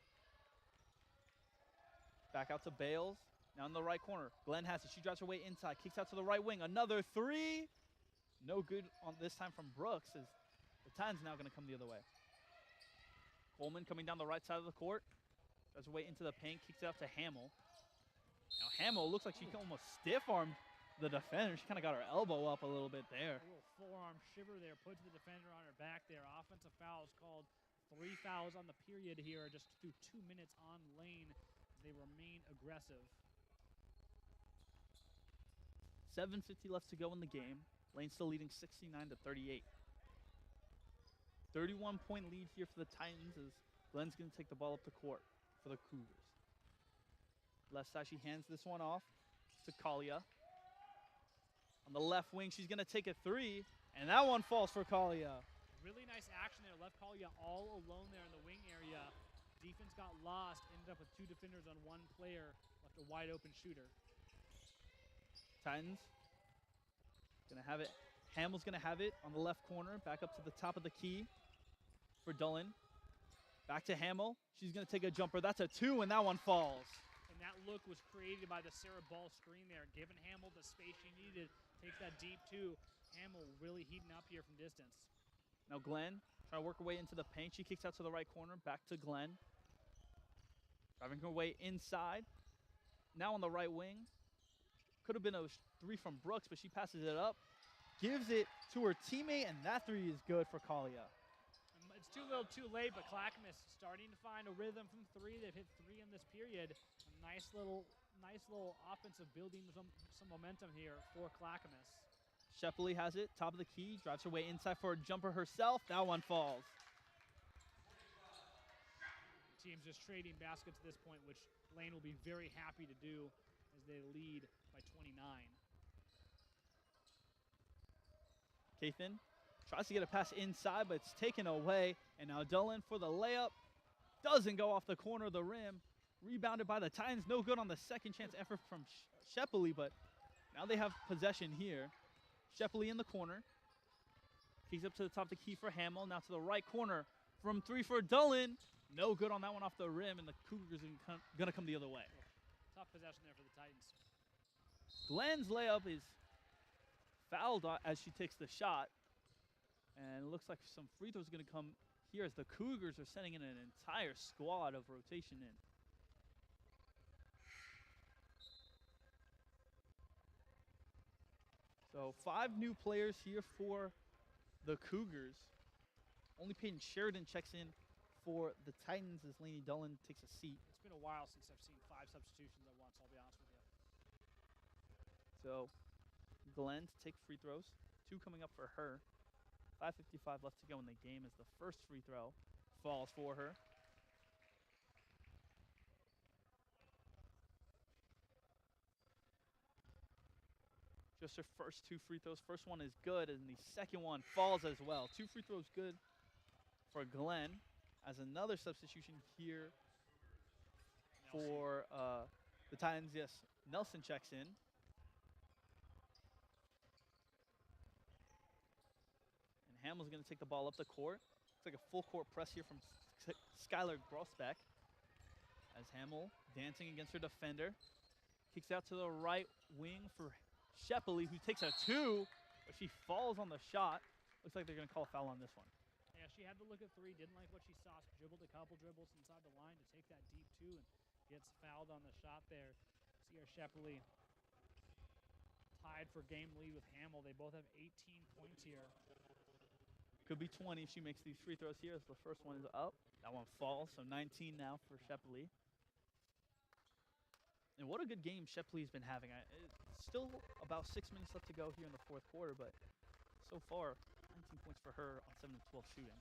Back out to Bales. Now in the right corner. Glenn has it. She drives her way inside. Kicks out to the right wing. Another 3. No good on this time from Brooks as the Titans now going to come the other way. Coleman coming down the right side of the court. Drives her way into the paint. Kicks it out to Hamill. Now Hamill looks like she almost stiff-armed the defender. She kind of got her elbow up a little bit there. A little forearm shiver there. Puts the defender on her back there. Offensive foul is called. 3 fouls on the period here, just through 2 minutes on Lane. They remain aggressive. 7:50 left to go in the game. Lane still leading 69-38. 31-point lead here for the Titans as Glenn's going to take the ball up the court for the Cougars. Left side, she hands this one off to Kalia. On the left wing, she's going to take a 3, and that one falls for Kalia. Really nice action there. Left Kalia all alone there in the wing area. Defense got lost, ended up with 2 defenders on 1 player, left a wide open shooter. Titans gonna have it. Hamill's gonna have it on the left corner, back up to the top of the key for Dillon. Back to Hamill. She's gonna take a jumper. That's a 2, and that one falls. And that look was created by the Sarah Ball screen there, giving Hamill the space she needed. Takes that deep 2. Hamill really heating up here from distance. Now Glenn trying to work her way into the paint. She kicks out to the right corner, back to Glenn. Driving her way inside. Now on the right wing. Could have been a 3 from Brooks, but she passes it up. Gives it to her teammate, and that 3 is good for Kalia. It's too little too late, but Clackamas starting to find a rhythm from 3. They've hit 3 in this period. A nice little offensive building, some momentum here for Clackamas. Shepley has it, top of the key, drives her way inside for a jumper herself. That one falls. teams just trading baskets at this point, which Lane will be very happy to do as they lead by 29. Kathan tries to get a pass inside, but it's taken away. And now Dillon for the layup. Doesn't go off the corner of the rim. Rebounded by the Titans. No good on the second chance effort from Shepley, but now they have possession here. Shepley in the corner. Kicks up to the top of the key for Hamill. Now to the right corner from three for Dillon. No good on that one off the rim, and the Cougars are going to come the other way. Tough possession there for the Titans. Glenn's layup is fouled as she takes the shot. And it looks like some free throws are going to come here as the Cougars are sending in an entire squad of rotation in. So 5 new players here for the Cougars. Only Peyton Sheridan checks in for the Titans as Lainey Dillon takes a seat. It's been a while since I've seen 5 substitutions at once, I'll be honest with you. So Glenn to take free throws. 2 coming up for her. 5:55 left to go in the game as the first free throw falls for her. Just her first 2 free throws. First one is good, and the second one falls as well. 2 free throws good for Glenn. As another substitution here for the Titans, yes, Nelson checks in. And Hamill's going to take the ball up the court. Looks like a full court press here from Skylar Grosbeck. As Hamill dancing against her defender. Kicks out to the right wing for Shepley, who takes a 2, but she falls on the shot. Looks like they're going to call a foul on this one. Yeah, she had to look at 3, didn't like what she saw. She dribbled a couple dribbles inside the line to take that deep 2 and gets fouled on the shot there. Sierra Shepley tied for game lead with Hamill. They both have 18 points here. Could be 20 if she makes these free throws here as the first one is up. That one falls, so 19 now for Shepley. And what a good game Shepley's been having. It's still about 6 minutes left to go here in the 4th quarter, but so far, 19 points for her on 7 of 12 shooting.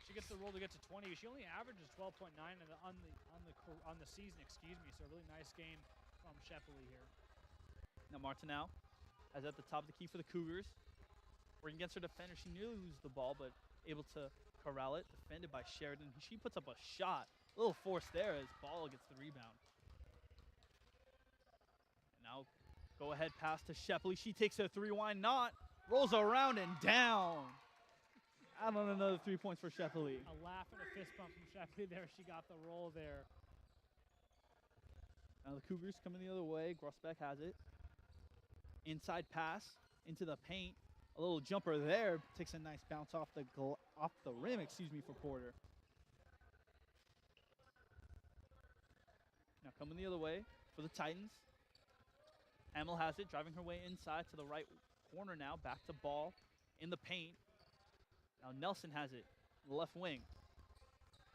She gets the roll to get to 20. She only averages 12.9 on the season, excuse me. So a really nice game from Shepley here. Now Martineau has at the top of the key for the Cougars. Working against her defender, she nearly loses the ball, but able to corral it. Defended by Sheridan. She puts up a shot. A little force there as ball gets the rebound. And now go ahead pass to Shepley. She takes a 3, why not? Rolls around and down. Out on another 3 points for Shepley. A laugh and a fist bump from Shepley there. She got the roll there. Now the Cougars coming the other way. Grosbeck has it. Inside pass into the paint. A little jumper there. Takes a nice bounce off the rim, for Porter. Now coming the other way for the Titans. Hamill has it, driving her way inside to the right corner now. Back to ball in the paint. Now Nelson has it, the left wing.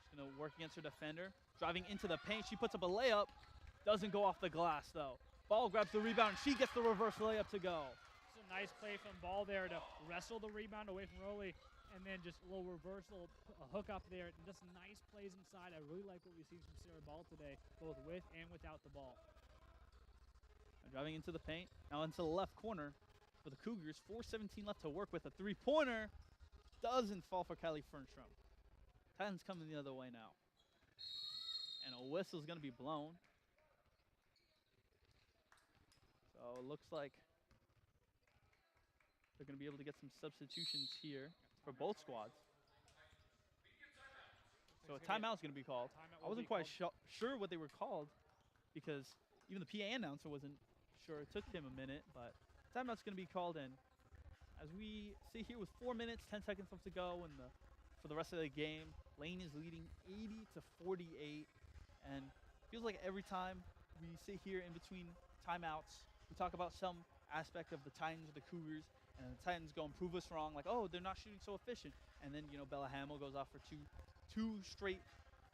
She's going to work against her defender. Driving into the paint, she puts up a layup. Doesn't go off the glass, though. Ball grabs the rebound. She gets the reverse layup to go. It's a nice play from Ball there to wrestle the rebound away from Rowley, and then just a little reversal, a hook up there. Just nice plays inside. I really like what we've seen from Sarah Ball today, both with and without the ball. Now driving into the paint. Now into the left corner for the Cougars. 4:17 left to work with. A 3-pointer. Doesn't fall for Kylie Fernstrom. Titans coming the other way now. And a whistle's going to be blown. So it looks like they're going to be able to get some substitutions here for both squads. So a timeout's going to be called. I wasn't quite sure what they were called because even the PA announcer wasn't sure. It took him a minute, but timeout's going to be called in. As we sit here with 4 minutes, 10 seconds left to go for the rest of the game, Lane is leading 80-48, and feels like every time we sit here in between timeouts, we talk about some aspect of the Titans or the Cougars, and the Titans go and prove us wrong, like, oh, they're not shooting so efficient. And then, Bella Hamill goes off for two straight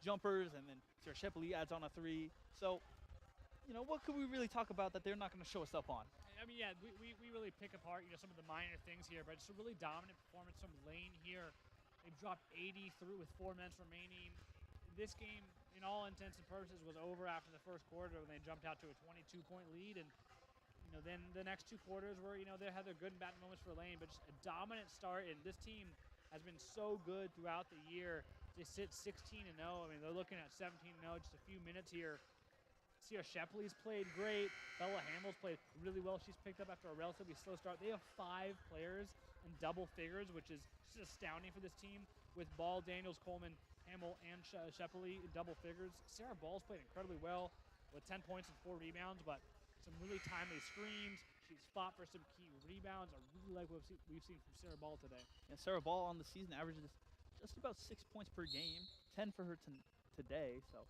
jumpers, and then Sarah Shepley adds on a 3. So, what could we really talk about that they're not going to show us up on? I mean, yeah, we really pick apart, some of the minor things here, but it's a really dominant performance from Lane here. They've dropped 80 through with 4 minutes remaining. this game, in all intents and purposes, was over after the first quarter when they jumped out to a 22-point lead. And then the next 2 quarters were, they had their good and bad moments for Lane, but just a dominant start. And this team has been so good throughout the year. They sit 16-0. I mean, they're looking at 17-0, just a few minutes here. Sierra Shepley's played great. Bella Hamill's played really well. She's picked up after a relatively slow start. They have 5 players in double figures, which is just astounding for this team, with Ball, Daniels, Coleman, Hamill, and Shepley in double figures. Sarah Ball's played incredibly well with 10 points and 4 rebounds, but some really timely screens. She's fought for some key rebounds. I really like what we've seen from Sarah Ball today. And Sarah Ball on the season averages just about 6 points per game, 10 for her today. So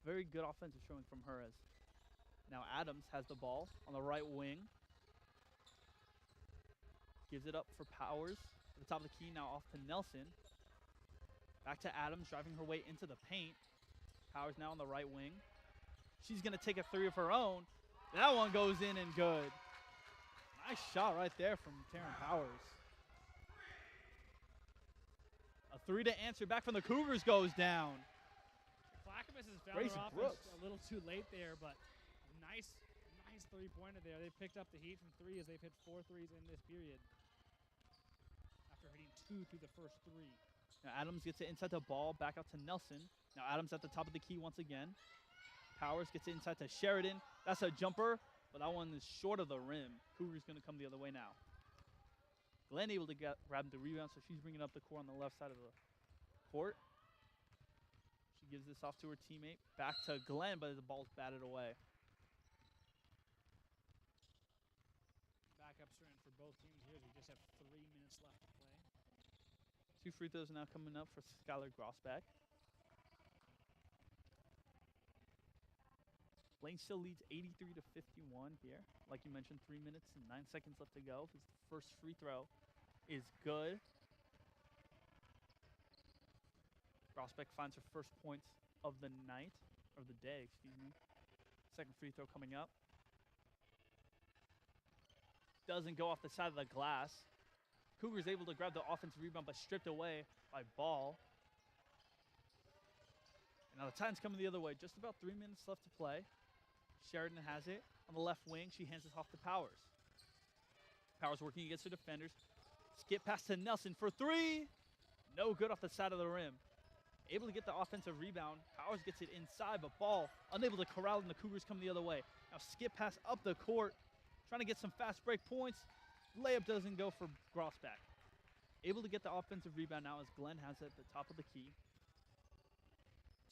very good offensive showing from her. As now Adams has the ball on the right wing. Gives it up for Powers. At the top of the key, now off to Nelson. Back to Adams, driving her way into the paint. Powers now on the right wing. She's going to take a 3 of her own. That one goes in and good. Nice shot right there from Taryn Powers. A 3 to answer back from the Cougars goes down. Clackamas has found their offense a little too late there, but nice three-pointer there. They picked up the heat from 3 as they've hit 4 threes in this period after hitting 2 through the first 3. Now Adams gets it inside the ball, back out to Nelson. Now Adams at the top of the key once again. Powers gets it inside to Sheridan. That's a jumper, but that one is short of the rim. Cougars going to come the other way now. Glenn able to grab the rebound, so she's bringing up the court on the left side of the court. She gives this off to her teammate. Back to Glenn, but the ball's batted away. Backups are in for both teams here. We just have 3 minutes left to play. 2 free throws now coming up for Skylar Grossback. Lane still leads 83 to 51 here. Like you mentioned, 3 minutes and 9 seconds left to go. His first free throw is good. Grossback finds her first points of the night, or the day, excuse me. Second free throw coming up. Doesn't go off the side of the glass. Cougars able to grab the offensive rebound, but stripped away by Ball. And now the Titans coming the other way. Just about 3 minutes left to play. Sheridan has it on the left wing. She hands it off to Powers. Powers working against her defenders. Skip pass to Nelson for 3. No good off the side of the rim. Able to get the offensive rebound. Powers gets it inside, but Ball unable to corral, and the Cougars come the other way. Now skip pass up the court. Trying to get some fast break points. Layup doesn't go for Grossback. Able to get the offensive rebound now as Glenn has it at the top of the key.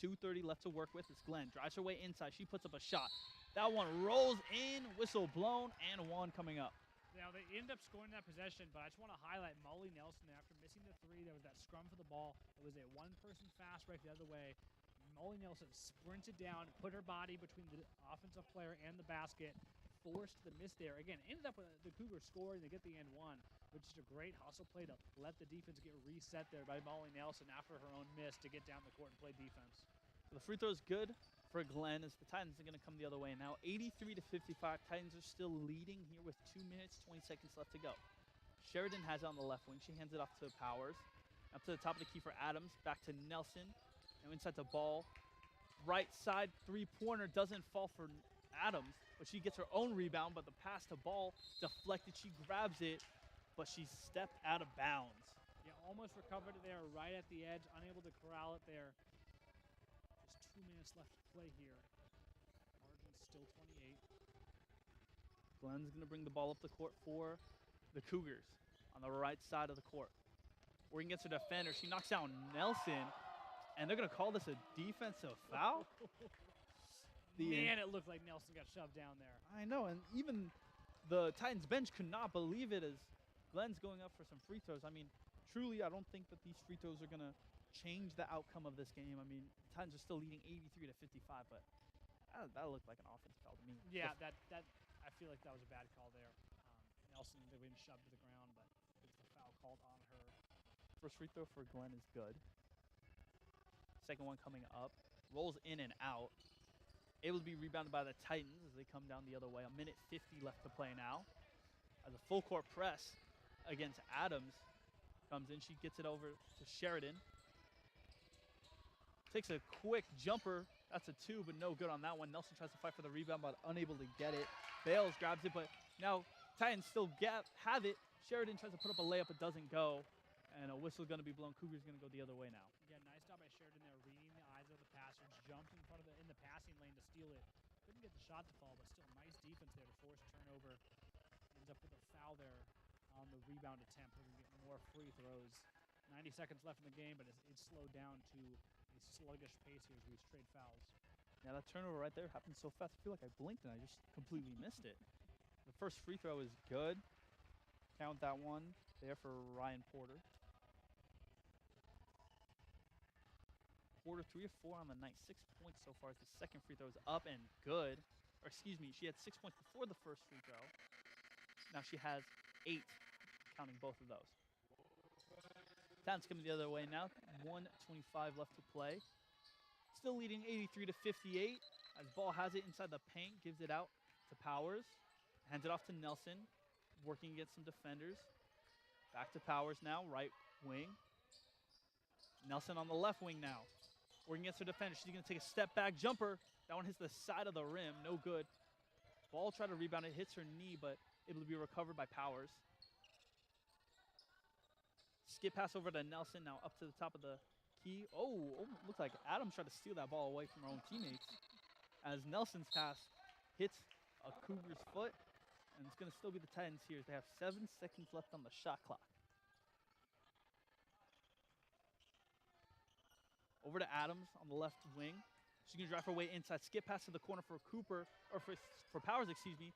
2:30 left to work with as Glenn drives her way inside. She puts up a shot. That one rolls in, whistle blown, and one coming up. Now, they end up scoring that possession, but I just want to highlight Molly Nelson there. After missing the 3, there was that scrum for the ball. It was a one-person fast break the other way. Molly Nelson sprinted down, put her body between the offensive player and the basket, forced the miss there. Again, ended up with the Cougars scoring. They get the and one, which is a great hustle play to let the defense get reset there by Molly Nelson after her own miss to get down the court and play defense. The free throw is good for Glenn as the Titans are going to come the other way now. 83 to 55. Titans are still leading here with 2 minutes, 20 seconds left to go. Sheridan has it on the left wing. She hands it off to Powers. Up to the top of the key for Adams. Back to Nelson. Now inside the Ball. Right side three-pointer doesn't fall for Adams, but she gets her own rebound, but the pass to Ball deflected. She grabs it, but she stepped out of bounds. Yeah, almost recovered it there right at the edge, unable to corral it there. Just 2 minutes left to play here. Margin's still 28. Glenn's going to bring the ball up the court for the Cougars on the right side of the court. Working against her defender. She knocks down Nelson, and they're going to call this a defensive foul? Man, it looked like Nelson got shoved down there. I know, and even the Titans bench could not believe it as Glenn's going up for some free throws. I mean, truly, I don't think that these free throws are going to change the outcome of this game. I mean, the Titans are still leading 83 to 55, but that looked like an offensive foul to me. Yeah, that I feel like that was a bad call there. Nelson, they've been shoved to the ground, but it's a foul called on her. First free throw for Glenn is good. Second one coming up. Rolls in and out. Able to be rebounded by the Titans as they come down the other way. 1:50 left to play now. As a full court press against Adams comes in. She gets it over to Sheridan. Takes a quick jumper. That's a 2, but no good on that one. Nelson tries to fight for the rebound, but unable to get it. Bales grabs it, but now Titans still have it. Sheridan tries to put up a layup, but doesn't go. And a whistle going to be blown. Cougars going to go the other way now. Yeah, nice job by Sheridan there, reading the eyes of the passers, jumped in front of in the passing lane to steal it. Couldn't get the shot to fall, but still nice defense there to force turnover. Ends up with a foul there on the rebound attempt. We're going to get more free throws. 90 seconds left in the game, but it's slowed down to a sluggish pace here as we trade fouls. Yeah, that turnover right there happened so fast. I feel like I blinked and I just completely missed it. The first free throw is good. Count that one there for Ryan Porter. Porter 3 of 4 on the night. 6 points so far as the second free throw is up and good. Or excuse me, she had 6 points before the first free throw. Now she has 8, counting both of those. Towns coming the other way now. 1:25 left to play. Still leading 83 to 58. As ball has it inside the paint, gives it out to Powers. Hands it off to Nelson, working against some defenders. Back to Powers now, right wing. Nelson on the left wing now, working against her defender. She's going to take a step back jumper. That one hits the side of the rim, no good. Ball tried to rebound, it hits her knee, but able to be recovered by Powers. Skip pass over to Nelson, now up to the top of the key. Oh, looks like Adams tried to steal that ball away from her own teammates. As Nelson's pass hits a Cougar's foot, and it's going to still be the Titans here. They have 7 seconds left on the shot clock. Over to Adams on the left wing. She's going to drive her way inside. Skip pass to the corner for Cooper, or for Powers, excuse me.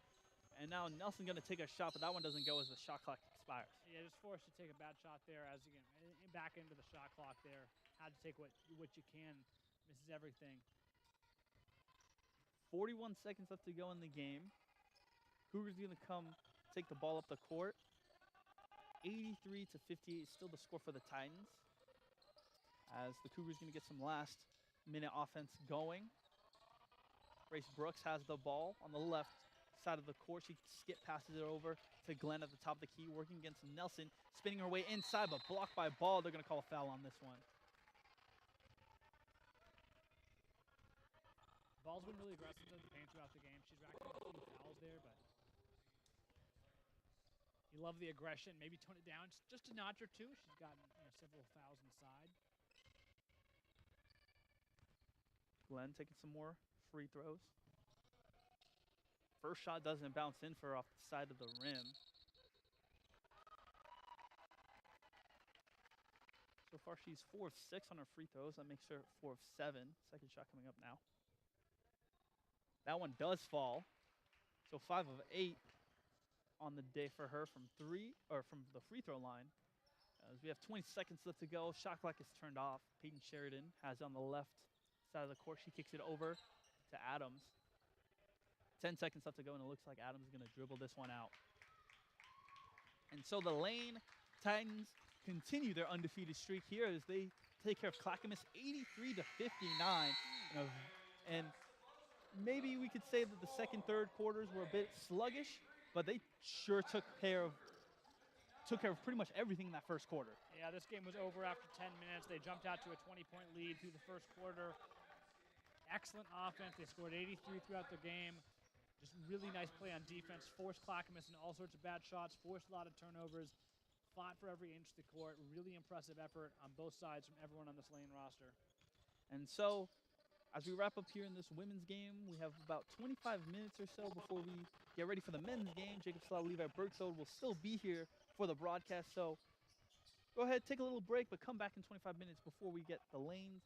And now Nelson's going to take a shot, but that one doesn't go as the shot clock expires. Yeah, just forced to take a bad shot there as again back into the shot clock there. Had to take what you can. Misses everything. 41 seconds left to go in the game. Cougars going to come take the ball up the court. 83 to 58 is still the score for the Titans. As the Cougars going to get some last minute offense going. Grace Brooks has the ball on the left side of the court. She skip passes it over to Glenn at the top of the key, working against Nelson, spinning her way inside, but blocked by Ball. They're going to call a foul on this one. Ball's been really aggressive in the paint throughout the game. She's racked up a few fouls there, but you love the aggression. Maybe tone it down just a notch or two. She's gotten several fouls inside. Glenn taking some more free throws. First shot doesn't bounce in for her off the side of the rim. So far she's 4 of 6 on her free throws. That makes her 4 of 7. Second shot coming up now. That one does fall. So 5 of 8 on the day for her from the free throw line. As we have 20 seconds left to go. Shot clock is turned off. Peyton Sheridan has it on the left side of the court. She kicks it over to Adams. 10 seconds left to go, and it looks like Adams is going to dribble this one out. And so the Lane Titans continue their undefeated streak here as they take care of Clackamas 83 to 59. And maybe we could say that the second, third quarters were a bit sluggish, but they sure took care of pretty much everything in that first quarter. Yeah, this game was over after 10 minutes. They jumped out to a 20-point lead through the first quarter. Excellent offense. They scored 83 throughout the game. Just really nice play on defense. Forced Clackamas in all sorts of bad shots. Forced a lot of turnovers. Fought for every inch of the court. Really impressive effort on both sides from everyone on this Lane roster. And so, as we wrap up here in this women's game, we have about 25 minutes or so before we get ready for the men's game. Jacob Slaughter, Levi Bergfeld will still be here for the broadcast. So go ahead, take a little break, but come back in 25 minutes before we get the Lanes